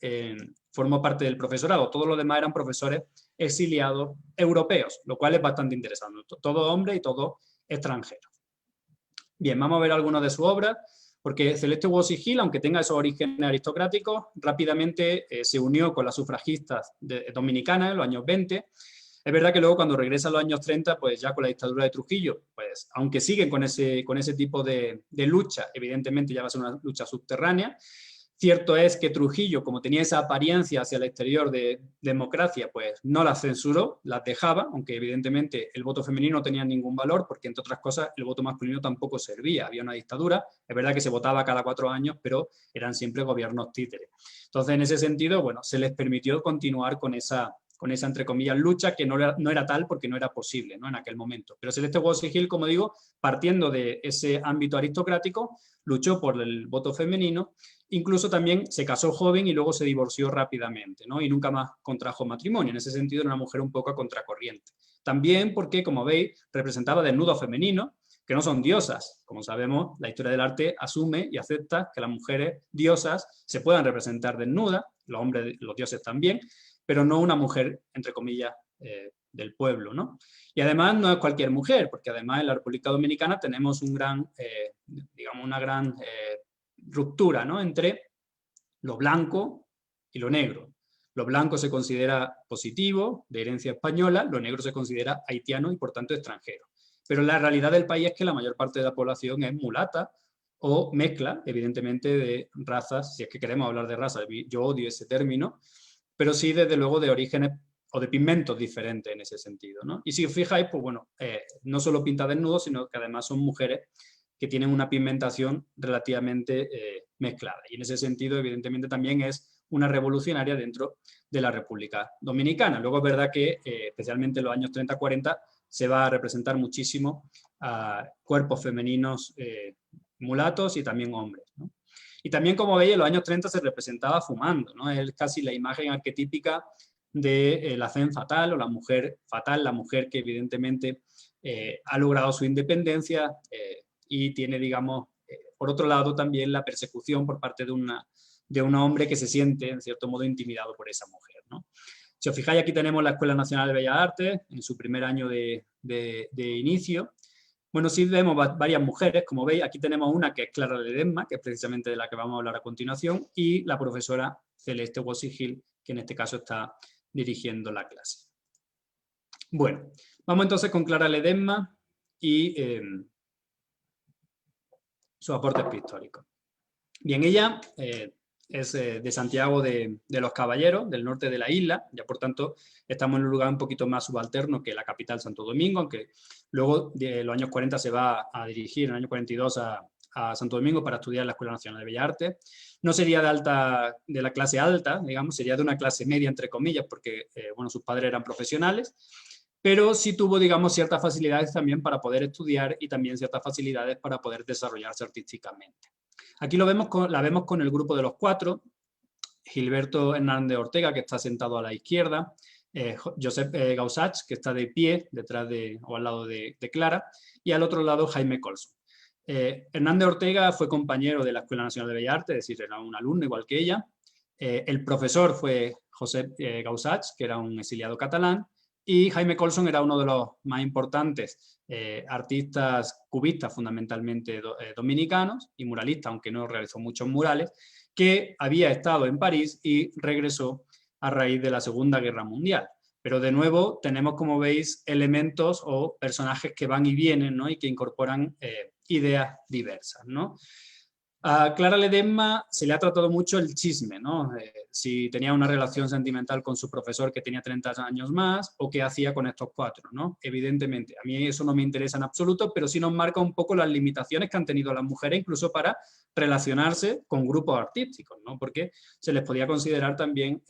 formó parte del profesorado. Todos los demás eran profesores exiliados europeos, lo cual es bastante interesante. Todo hombre y todo extranjero. Bien, vamos a ver algunas de sus obras. Porque Celeste Wolsey-Hill, aunque tenga esos orígenes aristocráticos, rápidamente se unió con las sufragistas dominicanas en los años 20. Es verdad que luego cuando regresa a los años 30, pues ya con la dictadura de Trujillo, pues aunque siguen con ese tipo de lucha, evidentemente ya va a ser una lucha subterránea. Cierto es que Trujillo, como tenía esa apariencia hacia el exterior de democracia, pues no las censuró, las dejaba, aunque evidentemente el voto femenino no tenía ningún valor, porque entre otras cosas el voto masculino tampoco servía, había una dictadura, es verdad que se votaba cada 4 años, pero eran siempre gobiernos títeres. Entonces, en ese sentido, bueno, se les permitió continuar con esa entre comillas lucha, que no era tal porque no era posible, ¿no?, en aquel momento. Pero Celeste Wolsey-Hill, como digo, partiendo de ese ámbito aristocrático, luchó por el voto femenino, incluso también se casó joven y luego se divorció rápidamente, ¿no?, y nunca más contrajo matrimonio. En ese sentido era una mujer un poco a contracorriente. También porque, como veis, representaba desnudos femeninos, que no son diosas. Como sabemos, la historia del arte asume y acepta que las mujeres diosas se puedan representar desnudas, los hombres, los dioses también, pero no una mujer, entre comillas, del pueblo, ¿no? Y además no es cualquier mujer, porque además en la República Dominicana tenemos digamos, una gran ruptura, ¿no?, entre lo blanco y lo negro. Lo blanco se considera positivo, de herencia española, lo negro se considera haitiano y por tanto extranjero. Pero la realidad del país es que la mayor parte de la población es mulata o mezcla, evidentemente, de razas, si es que queremos hablar de razas, yo odio ese término, pero sí, desde luego, de orígenes o de pigmentos diferentes en ese sentido, ¿no? Y si os fijáis, pues bueno, no solo pinta desnudos, sino que además son mujeres que tienen una pigmentación relativamente mezclada. Y en ese sentido, evidentemente, también es una revolucionaria dentro de la República Dominicana. Luego es verdad que, especialmente en los años 30-40, se va a representar muchísimo a cuerpos femeninos mulatos y también hombres, ¿no? Y también, como veis, en los años 30 se representaba fumando, ¿no? Es casi la imagen arquetípica de la femme fatale o la mujer fatal, la mujer que evidentemente ha logrado su independencia y tiene, digamos, por otro lado también la persecución por parte de un hombre que se siente, en cierto modo, intimidado por esa mujer, ¿no? Si os fijáis, aquí tenemos la Escuela Nacional de Bellas Artes en su primer año de inicio. Bueno, sí vemos varias mujeres, como veis, aquí tenemos una que es Clara Ledesma, que es precisamente de la que vamos a hablar a continuación, y la profesora Celeste Wolsey-Hill, que en este caso está dirigiendo la clase. Bueno, vamos entonces con Clara Ledesma y sus aportes pictóricos. Bien, ella es de Santiago de los Caballeros, del norte de la isla, ya por tanto estamos en un lugar un poquito más subalterno que la capital, Santo Domingo, aunque luego de los años 40 se va a dirigir, en el año 42, a Santo Domingo para estudiar en la Escuela Nacional de Bellas Artes. No sería de la clase alta, digamos, sería de una clase media, entre comillas, porque bueno, sus padres eran profesionales, pero sí tuvo, digamos, ciertas facilidades también para poder estudiar y también ciertas facilidades para poder desarrollarse artísticamente. Aquí la vemos con el grupo de los 4, Gilberto Hernández Ortega, que está sentado a la izquierda, Josep Gausach, que está de pie detrás o al lado de Clara, y al otro lado Jaime Colson. Hernández Ortega fue compañero de la Escuela Nacional de Bellas Artes, es decir, era un alumno igual que ella. El profesor fue Josep Gausach, que era un exiliado catalán, y Jaime Colson era uno de los más importantes artistas cubistas, fundamentalmente dominicanos, y muralistas, aunque no realizó muchos murales, que había estado en París y regresó a raíz de la Segunda Guerra Mundial. Pero de nuevo tenemos, como veis, elementos o personajes que van y vienen, ¿no?, y que incorporan ideas diversas, ¿no? A Clara Ledesma se le ha tratado mucho el chisme, ¿no? Si tenía una relación sentimental con su profesor que tenía 30 años más, o qué hacía con estos 4, ¿no? Evidentemente, a mí eso no me interesa en absoluto, pero sí nos marca un poco las limitaciones que han tenido las mujeres, incluso para relacionarse con grupos artísticos, ¿no? Porque se les podía considerar también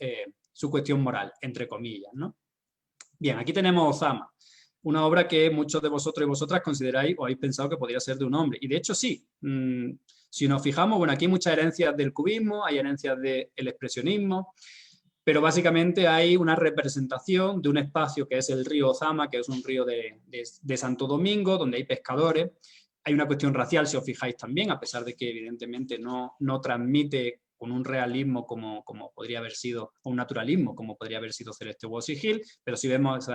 su cuestión moral, entre comillas, ¿no? Bien, aquí tenemos Ozama, una obra que muchos de vosotros y vosotras consideráis o habéis pensado que podría ser de un hombre, y de hecho sí. Si nos fijamos, bueno, aquí hay muchas herencias del cubismo, hay herencias del expresionismo, pero básicamente hay una representación de un espacio que es el río Ozama, que es un río de Santo Domingo, donde hay pescadores. Hay una cuestión racial, si os fijáis también, a pesar de que evidentemente no transmite con un realismo como podría haber sido, o un naturalismo como podría haber sido Celeste Wolsey-Hill, pero sí vemos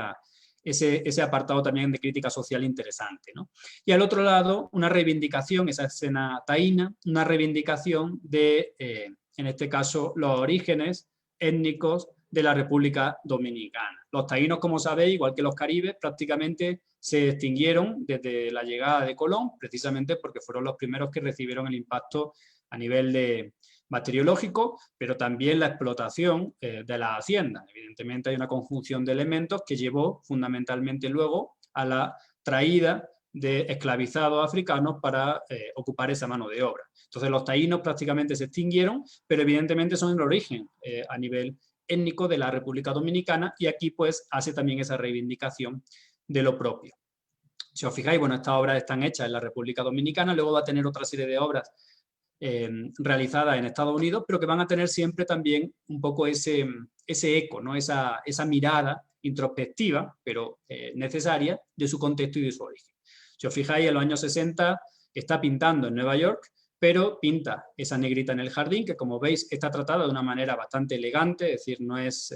ese apartado también de crítica social interesante, ¿no? Y al otro lado, una reivindicación, esa escena taína, una reivindicación de, en este caso, los orígenes étnicos de la República Dominicana. Los taínos, como sabéis, igual que los caribes, prácticamente se extinguieron desde la llegada de Colón, precisamente porque fueron los primeros que recibieron el impacto a nivel de bacteriológico, pero también la explotación de la hacienda. Evidentemente hay una conjunción de elementos que llevó fundamentalmente luego a la traída de esclavizados africanos para ocupar esa mano de obra. Entonces los taínos prácticamente se extinguieron, pero evidentemente son el origen a nivel étnico de la República Dominicana, y aquí pues hace también esa reivindicación de lo propio. Si os fijáis, bueno, estas obras están hechas en la República Dominicana, luego va a tener otra serie de obras realizadas en Estados Unidos, pero que van a tener siempre también un poco ese eco, ¿no? esa mirada introspectiva, pero necesaria, de su contexto y de su origen. Si os fijáis, en los años 60 está pintando en Nueva York, pero pinta esa negrita en el jardín, que como veis está tratada de una manera bastante elegante, es decir, no es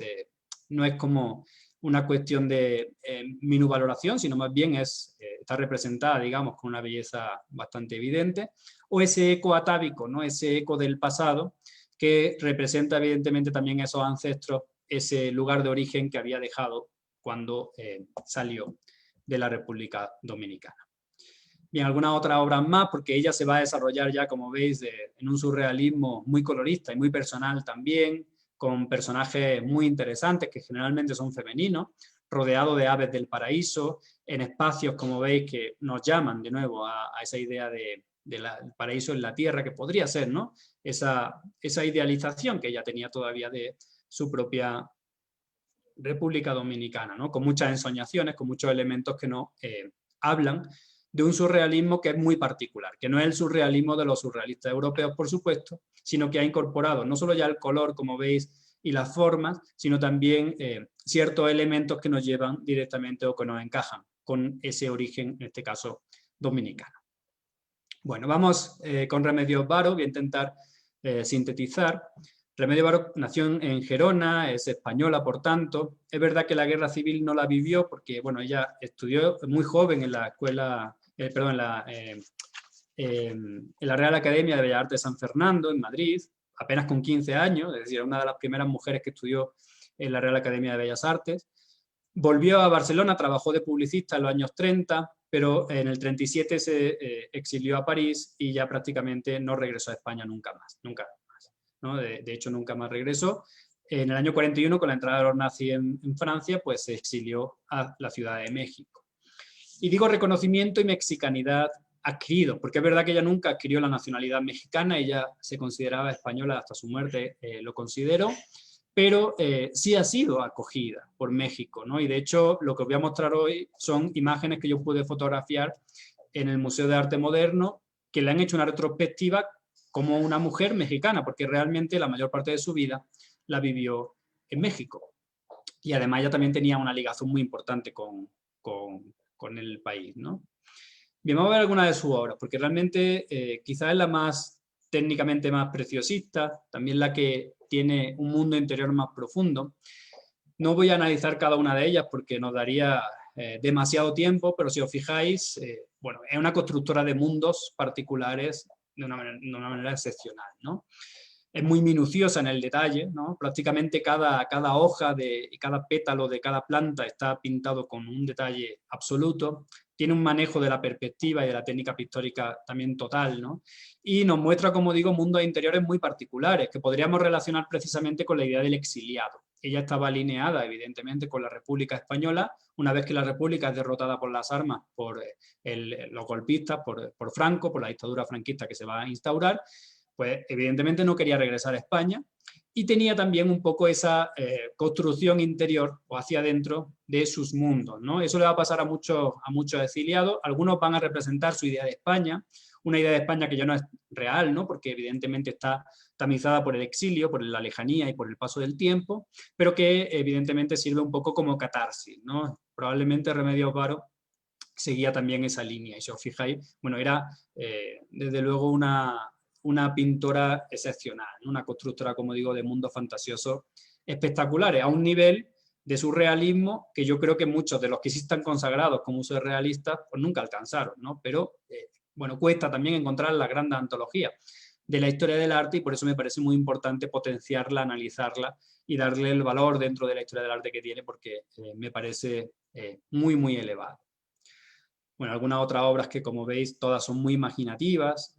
como una cuestión de minusvaloración, sino más bien está representada, digamos, con una belleza bastante evidente, o ese eco atávico, ¿no? Ese eco del pasado, que representa evidentemente también esos ancestros, ese lugar de origen que había dejado cuando salió de la República Dominicana. Bien, algunas otras obras más, porque ella se va a desarrollar ya, como veis, en un surrealismo muy colorista y muy personal también, con personajes muy interesantes que generalmente son femeninos, rodeados de aves del paraíso, en espacios, como veis, que nos llaman de nuevo a esa idea del paraíso en la tierra, que podría ser, ¿no? Esa idealización que ella tenía todavía de su propia República Dominicana, ¿no? Con muchas ensoñaciones, con muchos elementos que nos hablan de un surrealismo que es muy particular, que no es el surrealismo de los surrealistas europeos, por supuesto, sino que ha incorporado no solo ya el color, como veis, y las formas, sino también ciertos elementos que nos llevan directamente o que nos encajan con ese origen, en este caso, dominicano. Bueno, vamos con Remedios Varo, voy a intentar sintetizar. Remedios Varo nació en Gerona, es española, por tanto. Es verdad que la guerra civil no la vivió porque, bueno, ella estudió muy joven en la escuela, en la Real Academia de Bellas Artes de San Fernando, en Madrid, apenas con 15 años, es decir, una de las primeras mujeres que estudió en la Real Academia de Bellas Artes. Volvió a Barcelona, trabajó de publicista en los años 30, pero en el 37 se exilió a París y ya prácticamente no regresó a España nunca más, ¿no? De hecho, nunca más regresó. En el año 41, con la entrada de los nazis en Francia, pues se exilió a la Ciudad de México. Y digo reconocimiento y mexicanidad adquirido, porque es verdad que ella nunca adquirió la nacionalidad mexicana, ella se consideraba española hasta su muerte, lo consideró, pero sí ha sido acogida por México, ¿no? Y de hecho, lo que os voy a mostrar hoy son imágenes que yo pude fotografiar en el Museo de Arte Moderno, que le han hecho una retrospectiva como una mujer mexicana, porque realmente la mayor parte de su vida la vivió en México. Y además ella también tenía una ligación muy importante con el país, ¿no? Bien, vamos a ver algunas de sus obras, porque realmente quizás es la más técnicamente más preciosista, también la que tiene un mundo interior más profundo. No voy a analizar cada una de ellas porque nos daría demasiado tiempo, pero si os fijáis, bueno, es una constructora de mundos particulares de una manera excepcional, ¿no? Es muy minuciosa en el detalle, ¿no? Prácticamente cada hoja y cada pétalo de cada planta está pintado con un detalle absoluto. Tiene un manejo de la perspectiva y de la técnica pictórica también total, ¿no? Y nos muestra, como digo, mundos interiores muy particulares que podríamos relacionar precisamente con la idea del exiliado. Ella estaba alineada, evidentemente, con la República Española. Una vez que la República es derrotada por las armas, por los golpistas, por Franco, por la dictadura franquista que se va a instaurar, pues evidentemente no quería regresar a España y tenía también un poco esa construcción interior o hacia adentro de sus mundos, ¿no? Eso le va a pasar a muchos exiliados. Algunos van a representar su idea de España, una idea de España que ya no es real, ¿no? Porque evidentemente está tamizada por el exilio, por la lejanía y por el paso del tiempo, pero que evidentemente sirve un poco como catarsis, ¿no? Probablemente Remedios Varo seguía también esa línea, y si os fijáis, bueno, era desde luego una pintora excepcional, ¿no? Una constructora, como digo, de mundos fantasiosos espectaculares, a un nivel de surrealismo que yo creo que muchos de los que sí están consagrados como surrealistas pues nunca alcanzaron, ¿no? Pero, bueno, cuesta también encontrar la gran antología de la historia del arte y por eso me parece muy importante potenciarla, analizarla y darle el valor dentro de la historia del arte que tiene porque me parece muy, muy elevado. Bueno, algunas otras obras que, como veis, todas son muy imaginativas.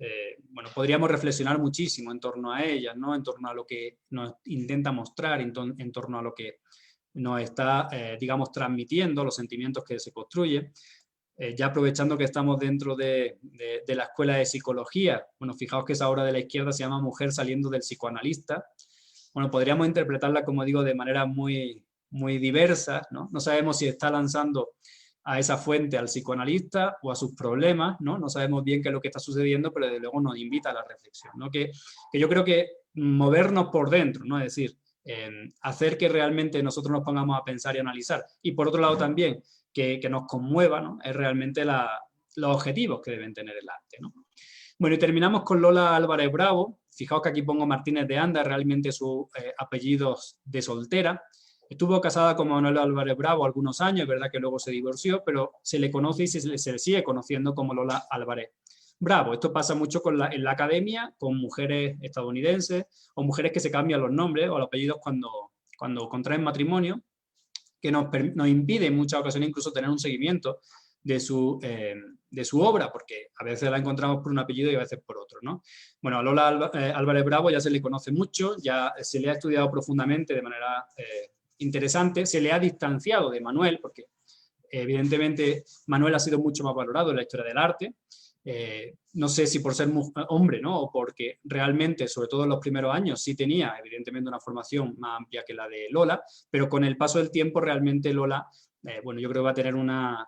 Bueno, podríamos reflexionar muchísimo en torno a ellas, ¿no? En torno a lo que nos intenta mostrar, en torno a lo que nos está, digamos, transmitiendo, los sentimientos que se construyen. Ya aprovechando que estamos dentro de la escuela de psicología, bueno, fijaos que esa obra de la izquierda se llama Mujer saliendo del psicoanalista. Bueno, podríamos interpretarla, como digo, de manera muy, muy diversa, ¿no? No sabemos si está lanzando a esa fuente al psicoanalista o a sus problemas, ¿no? No sabemos bien qué es lo que está sucediendo, pero desde luego nos invita a la reflexión, ¿no? Que yo creo que movernos por dentro, ¿no? Es decir, hacer que realmente nosotros nos pongamos a pensar y analizar. Y por otro lado también, que nos conmueva, ¿no? Es realmente los objetivos que deben tener el arte, ¿no? Bueno, y terminamos con Lola Álvarez Bravo. Fijaos que aquí pongo Martínez de Anda, realmente su apellido de soltera. Estuvo casada con Manuel Álvarez Bravo algunos años, es verdad que luego se divorció, pero se le conoce y se le sigue conociendo como Lola Álvarez Bravo. Esto pasa mucho en la academia, con mujeres estadounidenses o mujeres que se cambian los nombres o los apellidos cuando contraen matrimonio, que nos impide en muchas ocasiones incluso tener un seguimiento de su obra, porque a veces la encontramos por un apellido y a veces por otro, ¿no? Bueno, a Lola Álvarez Bravo ya se le conoce mucho, ya se le ha estudiado profundamente de manera interesante, se le ha distanciado de Manuel, porque evidentemente Manuel ha sido mucho más valorado en la historia del arte, no sé si por ser hombre, ¿no? O porque realmente, sobre todo en los primeros años, sí tenía evidentemente una formación más amplia que la de Lola, pero con el paso del tiempo realmente Lola, bueno, yo creo que va a tener una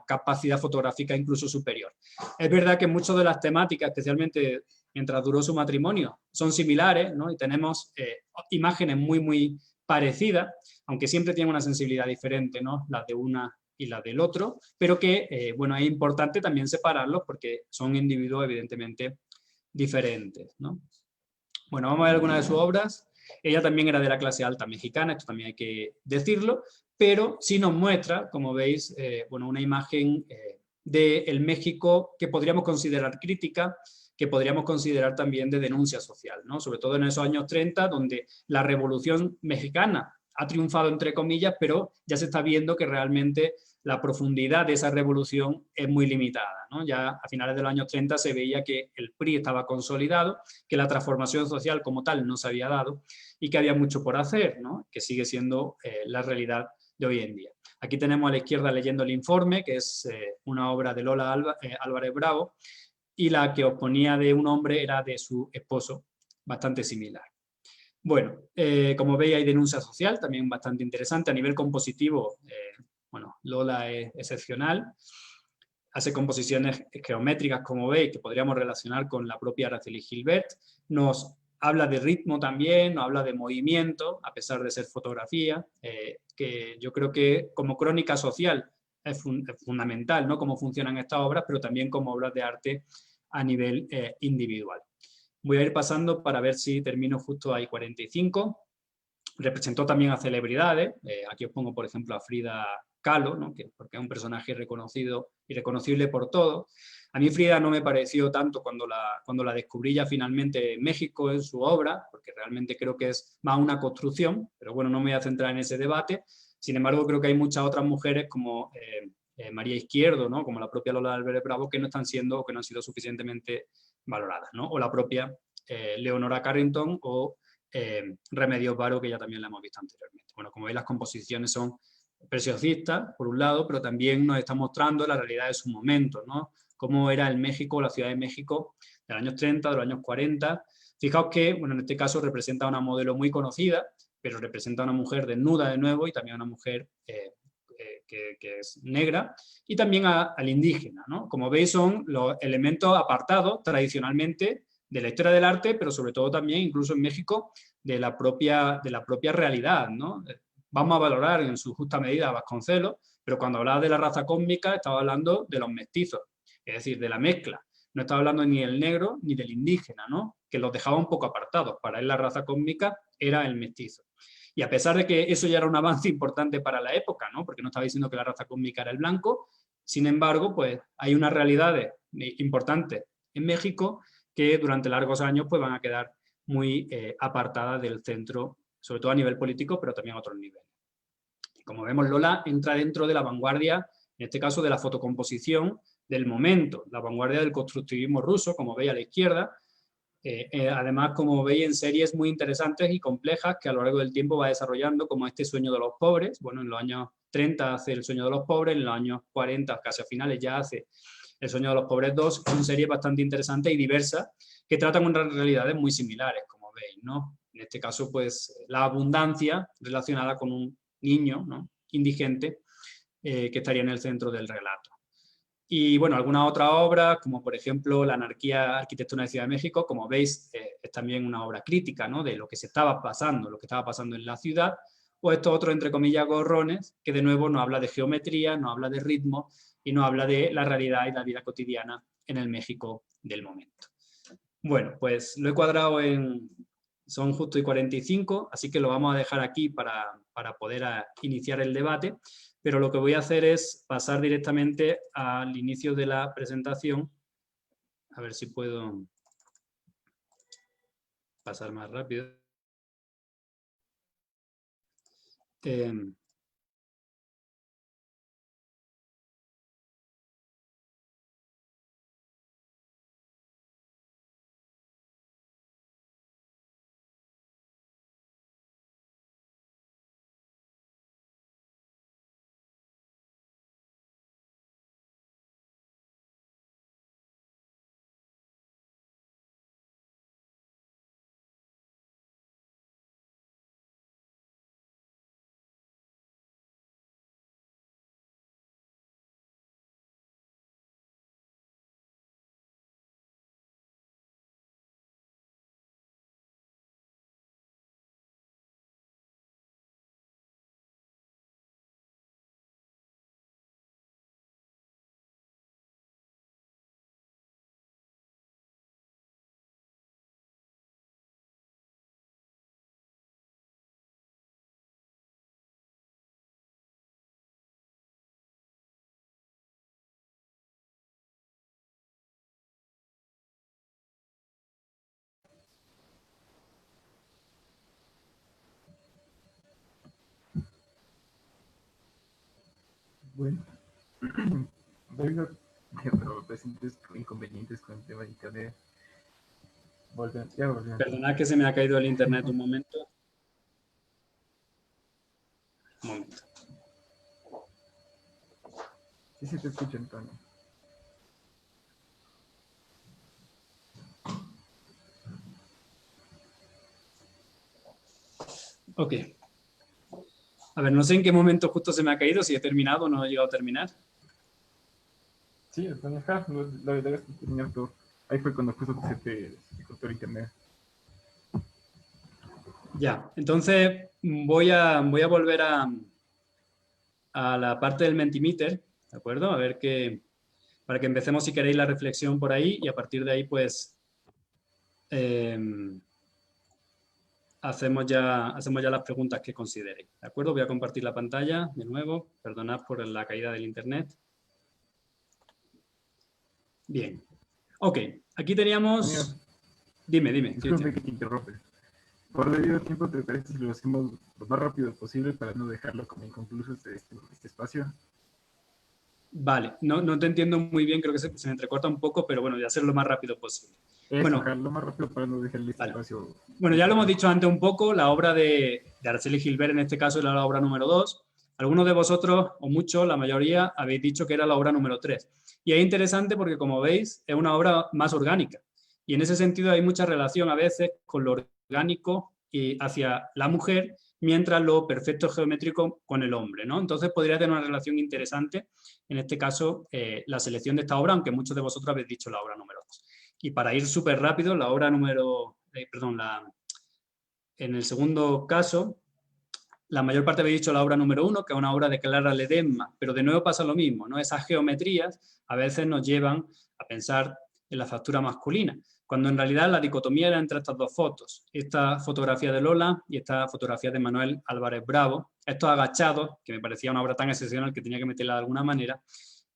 capacidad fotográfica incluso superior. Es verdad que muchas de las temáticas, especialmente mientras duró su matrimonio, son similares, ¿no? Y tenemos imágenes muy, muy parecidas, aunque siempre tienen una sensibilidad diferente, ¿no? Las de una y la del otro, pero que, bueno, es importante también separarlos porque son individuos evidentemente diferentes, ¿no? Bueno, vamos a ver algunas de sus obras. Ella también era de la clase alta mexicana, esto también hay que decirlo, pero sí nos muestra, como veis, bueno, una imagen del México que podríamos considerar crítica, que podríamos considerar también de denuncia social, ¿no? Sobre todo en esos años 30, donde la Revolución Mexicana ha triunfado entre comillas, pero ya se está viendo que realmente la profundidad de esa revolución es muy limitada, ¿no? Ya a finales de los años 30 se veía que el PRI estaba consolidado, que la transformación social como tal no se había dado y que había mucho por hacer, ¿no? Que sigue siendo la realidad de hoy en día. Aquí tenemos a la izquierda leyendo el informe, que es una obra de Lola Álvarez Bravo, y la que os ponía de un hombre era de su esposo, bastante similar. Bueno, como veis hay denuncia social, también bastante interesante. A nivel compositivo, bueno, Lola es excepcional. Hace composiciones geométricas, como veis, que podríamos relacionar con la propia Araceli Gilbert. Nos habla de ritmo también, nos habla de movimiento, a pesar de ser fotografía, que yo creo que como crónica social es fundamental, ¿no? Cómo funcionan estas obras, pero también como obras de arte a nivel individual. Voy a ir pasando para ver si termino justo ahí 45. Representó también a celebridades. Aquí os pongo, por ejemplo, a Frida Kahlo, ¿no? Porque es un personaje reconocido y reconocible por todos. A mí Frida no me pareció tanto cuando la descubrí ya finalmente en México en su obra, porque realmente creo que es más una construcción, pero bueno, no me voy a centrar en ese debate. Sin embargo, creo que hay muchas otras mujeres como María Izquierdo, ¿no? Como la propia Lola Álvarez Bravo, que no están siendo o que no han sido suficientemente valoradas, ¿no? O la propia Leonora Carrington o Remedios Varo, que ya también la hemos visto anteriormente. Bueno, como veis, las composiciones son preciosistas, por un lado, pero también nos está mostrando la realidad de su momento, ¿no? Cómo era el México, la Ciudad de México de los años 30, de los años 40. Fijaos que, bueno, en este caso representa a una modelo muy conocida, pero representa a una mujer desnuda de nuevo y también a una mujer que es negra, y también al indígena, ¿no? Como veis, son los elementos apartados tradicionalmente de la historia del arte, pero sobre todo también, incluso en México, de la propia realidad, ¿no? Vamos a valorar en su justa medida a Vasconcelos, pero cuando hablaba de la raza cósmica estaba hablando de los mestizos, es decir, de la mezcla. No estaba hablando ni del negro ni del indígena, ¿no? Que los dejaba un poco apartados. Para él la raza cósmica era el mestizo. Y a pesar de que eso ya era un avance importante para la época, ¿no? Porque no estaba diciendo que la raza cósmica era el blanco, sin embargo, pues hay unas realidades importantes en México que durante largos años pues, van a quedar muy apartadas del centro, sobre todo a nivel político, pero también a otros niveles. Como vemos, Lola entra dentro de la vanguardia, en este caso de la fotocomposición del momento, la vanguardia del constructivismo ruso, como veis a la izquierda, además, como veis, en series muy interesantes y complejas que a lo largo del tiempo va desarrollando, como este Sueño de los pobres. Bueno, en los años 30 hace El Sueño de los pobres, en los años 40, casi a finales, ya hace El Sueño de los pobres 2, son series bastante interesantes y diversas que tratan unas realidades muy similares, como veis, ¿no? En este caso, pues, la abundancia relacionada con un niño, ¿no?, indigente, que estaría en el centro del relato. Y bueno, algunas otras obras, como por ejemplo La anarquía arquitectónica de Ciudad de México, como veis, es también una obra crítica, ¿no?, de lo que se estaba pasando, lo que estaba pasando en la ciudad, o estos otros, entre comillas, gorrones, que de nuevo nos habla de geometría, nos habla de ritmo y nos habla de la realidad y la vida cotidiana en el México del momento. Bueno, pues lo he cuadrado en... son justo y 45, así que lo vamos a dejar aquí para poder iniciar el debate. Pero lo que voy a hacer es pasar directamente al inicio de la presentación. A ver si puedo pasar más rápido. Bueno, debido a los presentes inconvenientes con el tema de internet, volvemos. Perdonad que se me ha caído el internet un momento. Un momento. Sí, te escucho, Antonio. Ok. A ver, no sé en qué momento justo se me ha caído, si he terminado o no he llegado a terminar. Sí, Antonio, la verdad es que terminar todo. Ahí fue cuando justo se te cortó el internet. Ya, entonces voy a volver a la parte del Mentimeter, ¿de acuerdo? A ver qué, para que empecemos, si queréis, la reflexión por ahí y a partir de ahí, pues, hacemos ya las preguntas que consideréis, ¿de acuerdo? Voy a compartir la pantalla de nuevo, perdonad por la caída del internet. Bien, ok, aquí teníamos... Amigo, dime. Disculpe que te interrumpe. Por debido a tiempo, ¿te parece si lo hacemos lo más rápido posible para no dejarlo como inconcluso este espacio? Vale, no te entiendo muy bien, creo que se me entrecorta un poco, pero bueno, voy a hacerlo lo más rápido posible. Bueno, dejarlo más rápido para no dejarle este espacio. Bueno, ya lo hemos dicho antes un poco, la obra de Araceli Gilbert, en este caso, era la obra número 2. Algunos de vosotros, o muchos, la mayoría, habéis dicho que era la obra número 3. Y es interesante porque, como veis, es una obra más orgánica. Y en ese sentido hay mucha relación a veces con lo orgánico y hacia la mujer, mientras lo perfecto geométrico con el hombre, ¿no? Entonces podría tener una relación interesante, en este caso, la selección de esta obra, aunque muchos de vosotros habéis dicho la obra número 2. Y para ir súper rápido, la obra número... en el segundo caso, la mayor parte habéis dicho la obra número 1, que es una obra de Clara Ledesma, pero de nuevo pasa lo mismo, ¿no? Esas geometrías a veces nos llevan a pensar en la factura masculina, cuando en realidad la dicotomía era entre estas dos fotos, esta fotografía de Lola y esta fotografía de Manuel Álvarez Bravo. Estos agachados, que me parecía una obra tan excepcional que tenía que meterla de alguna manera,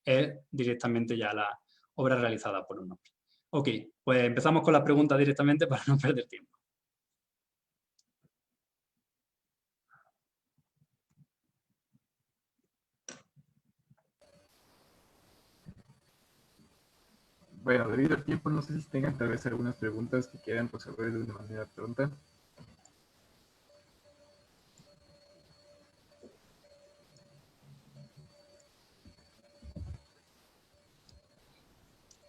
es directamente ya la obra realizada por un hombre. Ok, pues empezamos con las preguntas directamente para no perder tiempo. Bueno, debido al tiempo, no sé si tengan tal vez algunas preguntas que quieran resolver de una manera pronta.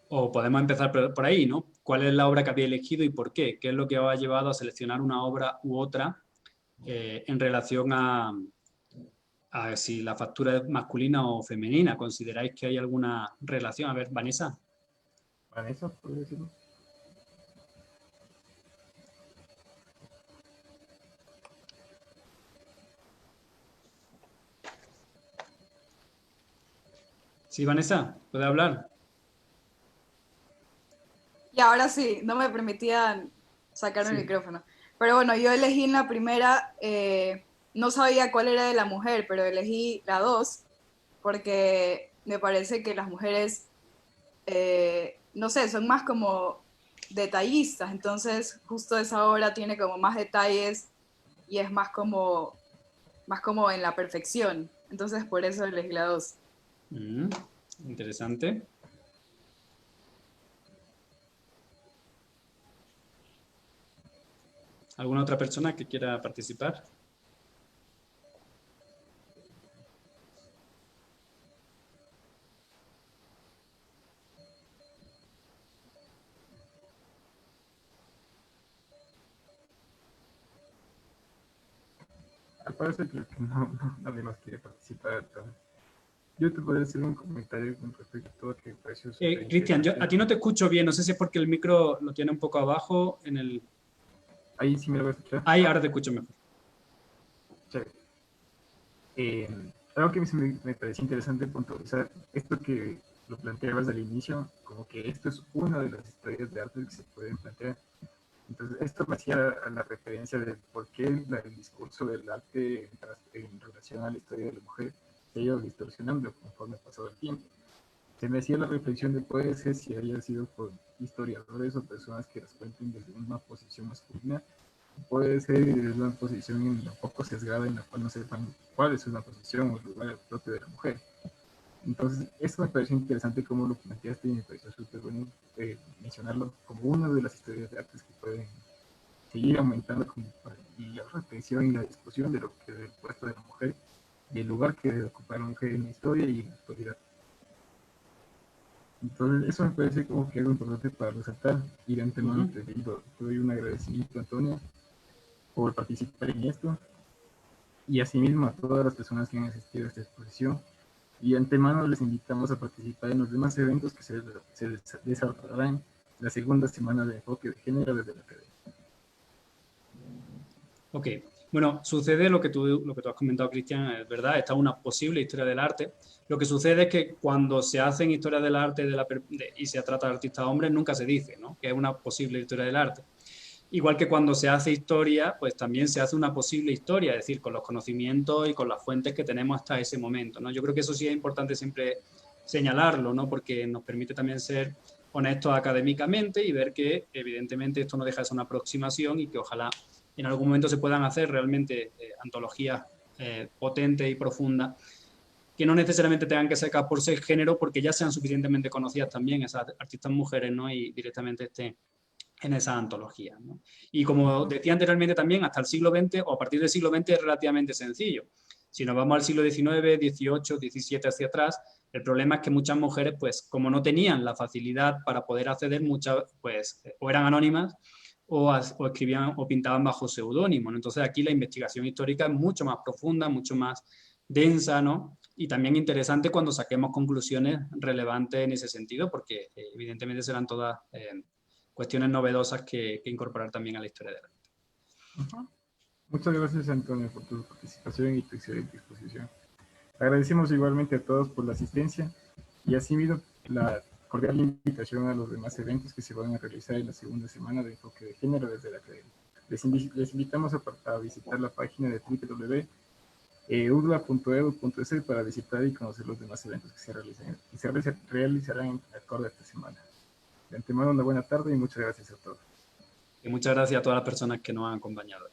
O podemos empezar por ahí, ¿no? ¿Cuál es la obra que había elegido y por qué? ¿Qué es lo que os ha llevado a seleccionar una obra u otra en relación a si la factura es masculina o femenina? ¿Consideráis que hay alguna relación? A ver, Vanessa. Vanessa, ¿podría decirlo? Sí, Vanessa, ¿puede hablar? Y ahora sí, no me permitían sacar el Sí. micrófono. Pero bueno, yo elegí en la primera, no sabía cuál era de la mujer, pero elegí la 2 porque me parece que las mujeres, no sé, son más como detallistas, entonces justo esa obra tiene como más detalles y es más como en la perfección. Entonces por eso elegí la 2. Interesante. ¿Alguna otra persona que quiera participar? Al parecer creo que nadie más quiere participar. Entonces, yo te podría hacer un comentario con respecto a que me pareció súper Cristian, a interesante. ti no te escucho bien, no sé si es porque el micro lo tiene un poco abajo en el... Ahí sí me lo voy a escuchar. Ahí, ahora te escucho mejor. Chévere. Algo que me pareció interesante puntualizar, esto que lo planteabas al inicio, como que esto es una de las historias de arte que se pueden plantear. Entonces, esto me hacía a la referencia de por qué el discurso del arte en relación a la historia de la mujer se ha ido distorsionando conforme ha pasado el tiempo. Se me hacía la reflexión de puede ser si haya sido por historiadores o personas que las cuenten desde una posición masculina, puede ser desde una posición un poco sesgada en la cual no sepan cuál es una posición o el lugar propio de la mujer. Entonces, esto me pareció interesante cómo lo planteaste y me pareció súper bueno mencionarlo como una de las historias de artes que pueden seguir aumentando como la reflexión y la discusión de lo que es el puesto de la mujer y el lugar que debe ocupar la mujer en la historia y en la actualidad. Entonces, eso me parece como que algo importante para resaltar y de antemano te doy un agradecimiento, Antonio, por participar en esto y asimismo a todas las personas que han asistido a esta exposición. Y de antemano les invitamos a participar en los demás eventos que se desarrollarán la segunda semana de enfoque de género desde la academia. Ok, bueno, sucede lo que tú has comentado, Cristian, es verdad, esta es una posible historia del arte. Lo que sucede es que cuando se hacen historias del arte y se trata de artistas hombres, nunca se dice, ¿no?, que es una posible historia del arte. Igual que cuando se hace historia, pues también se hace una posible historia, es decir, con los conocimientos y con las fuentes que tenemos hasta ese momento, ¿no? Yo creo que eso sí es importante siempre señalarlo, ¿no?, porque nos permite también ser honestos académicamente y ver que evidentemente esto no deja de ser una aproximación y que ojalá en algún momento se puedan hacer realmente antologías potentes y profundas que no necesariamente tengan que ser por ser género, porque ya sean suficientemente conocidas también esas artistas mujeres, ¿no?, y directamente estén en esa antología, ¿no? Y como decía anteriormente también, hasta el siglo XX o a partir del siglo XX es relativamente sencillo. Si nos vamos al siglo XIX, XVIII, XVII hacia atrás, el problema es que muchas mujeres, pues como no tenían la facilidad para poder acceder, muchas pues o eran anónimas o escribían o pintaban bajo seudónimo, ¿no? Entonces aquí la investigación histórica es mucho más profunda, mucho más densa, ¿no? Y también interesante cuando saquemos conclusiones relevantes en ese sentido, porque evidentemente serán todas cuestiones novedosas que incorporar también a la historia del arte. Muchas gracias, Antonio, por tu participación y tu excelente exposición. Agradecemos igualmente a todos por la asistencia y asimismo Cordial invitación a los demás eventos que se van a realizar en la segunda semana de enfoque de género desde la academia. Les invitamos a visitar la página de www.udla.edu.es para visitar y conocer los demás eventos que se realizarán acorde a esta semana. De antemano, una buena tarde y muchas gracias a todos. Y muchas gracias a todas las personas que nos han acompañado.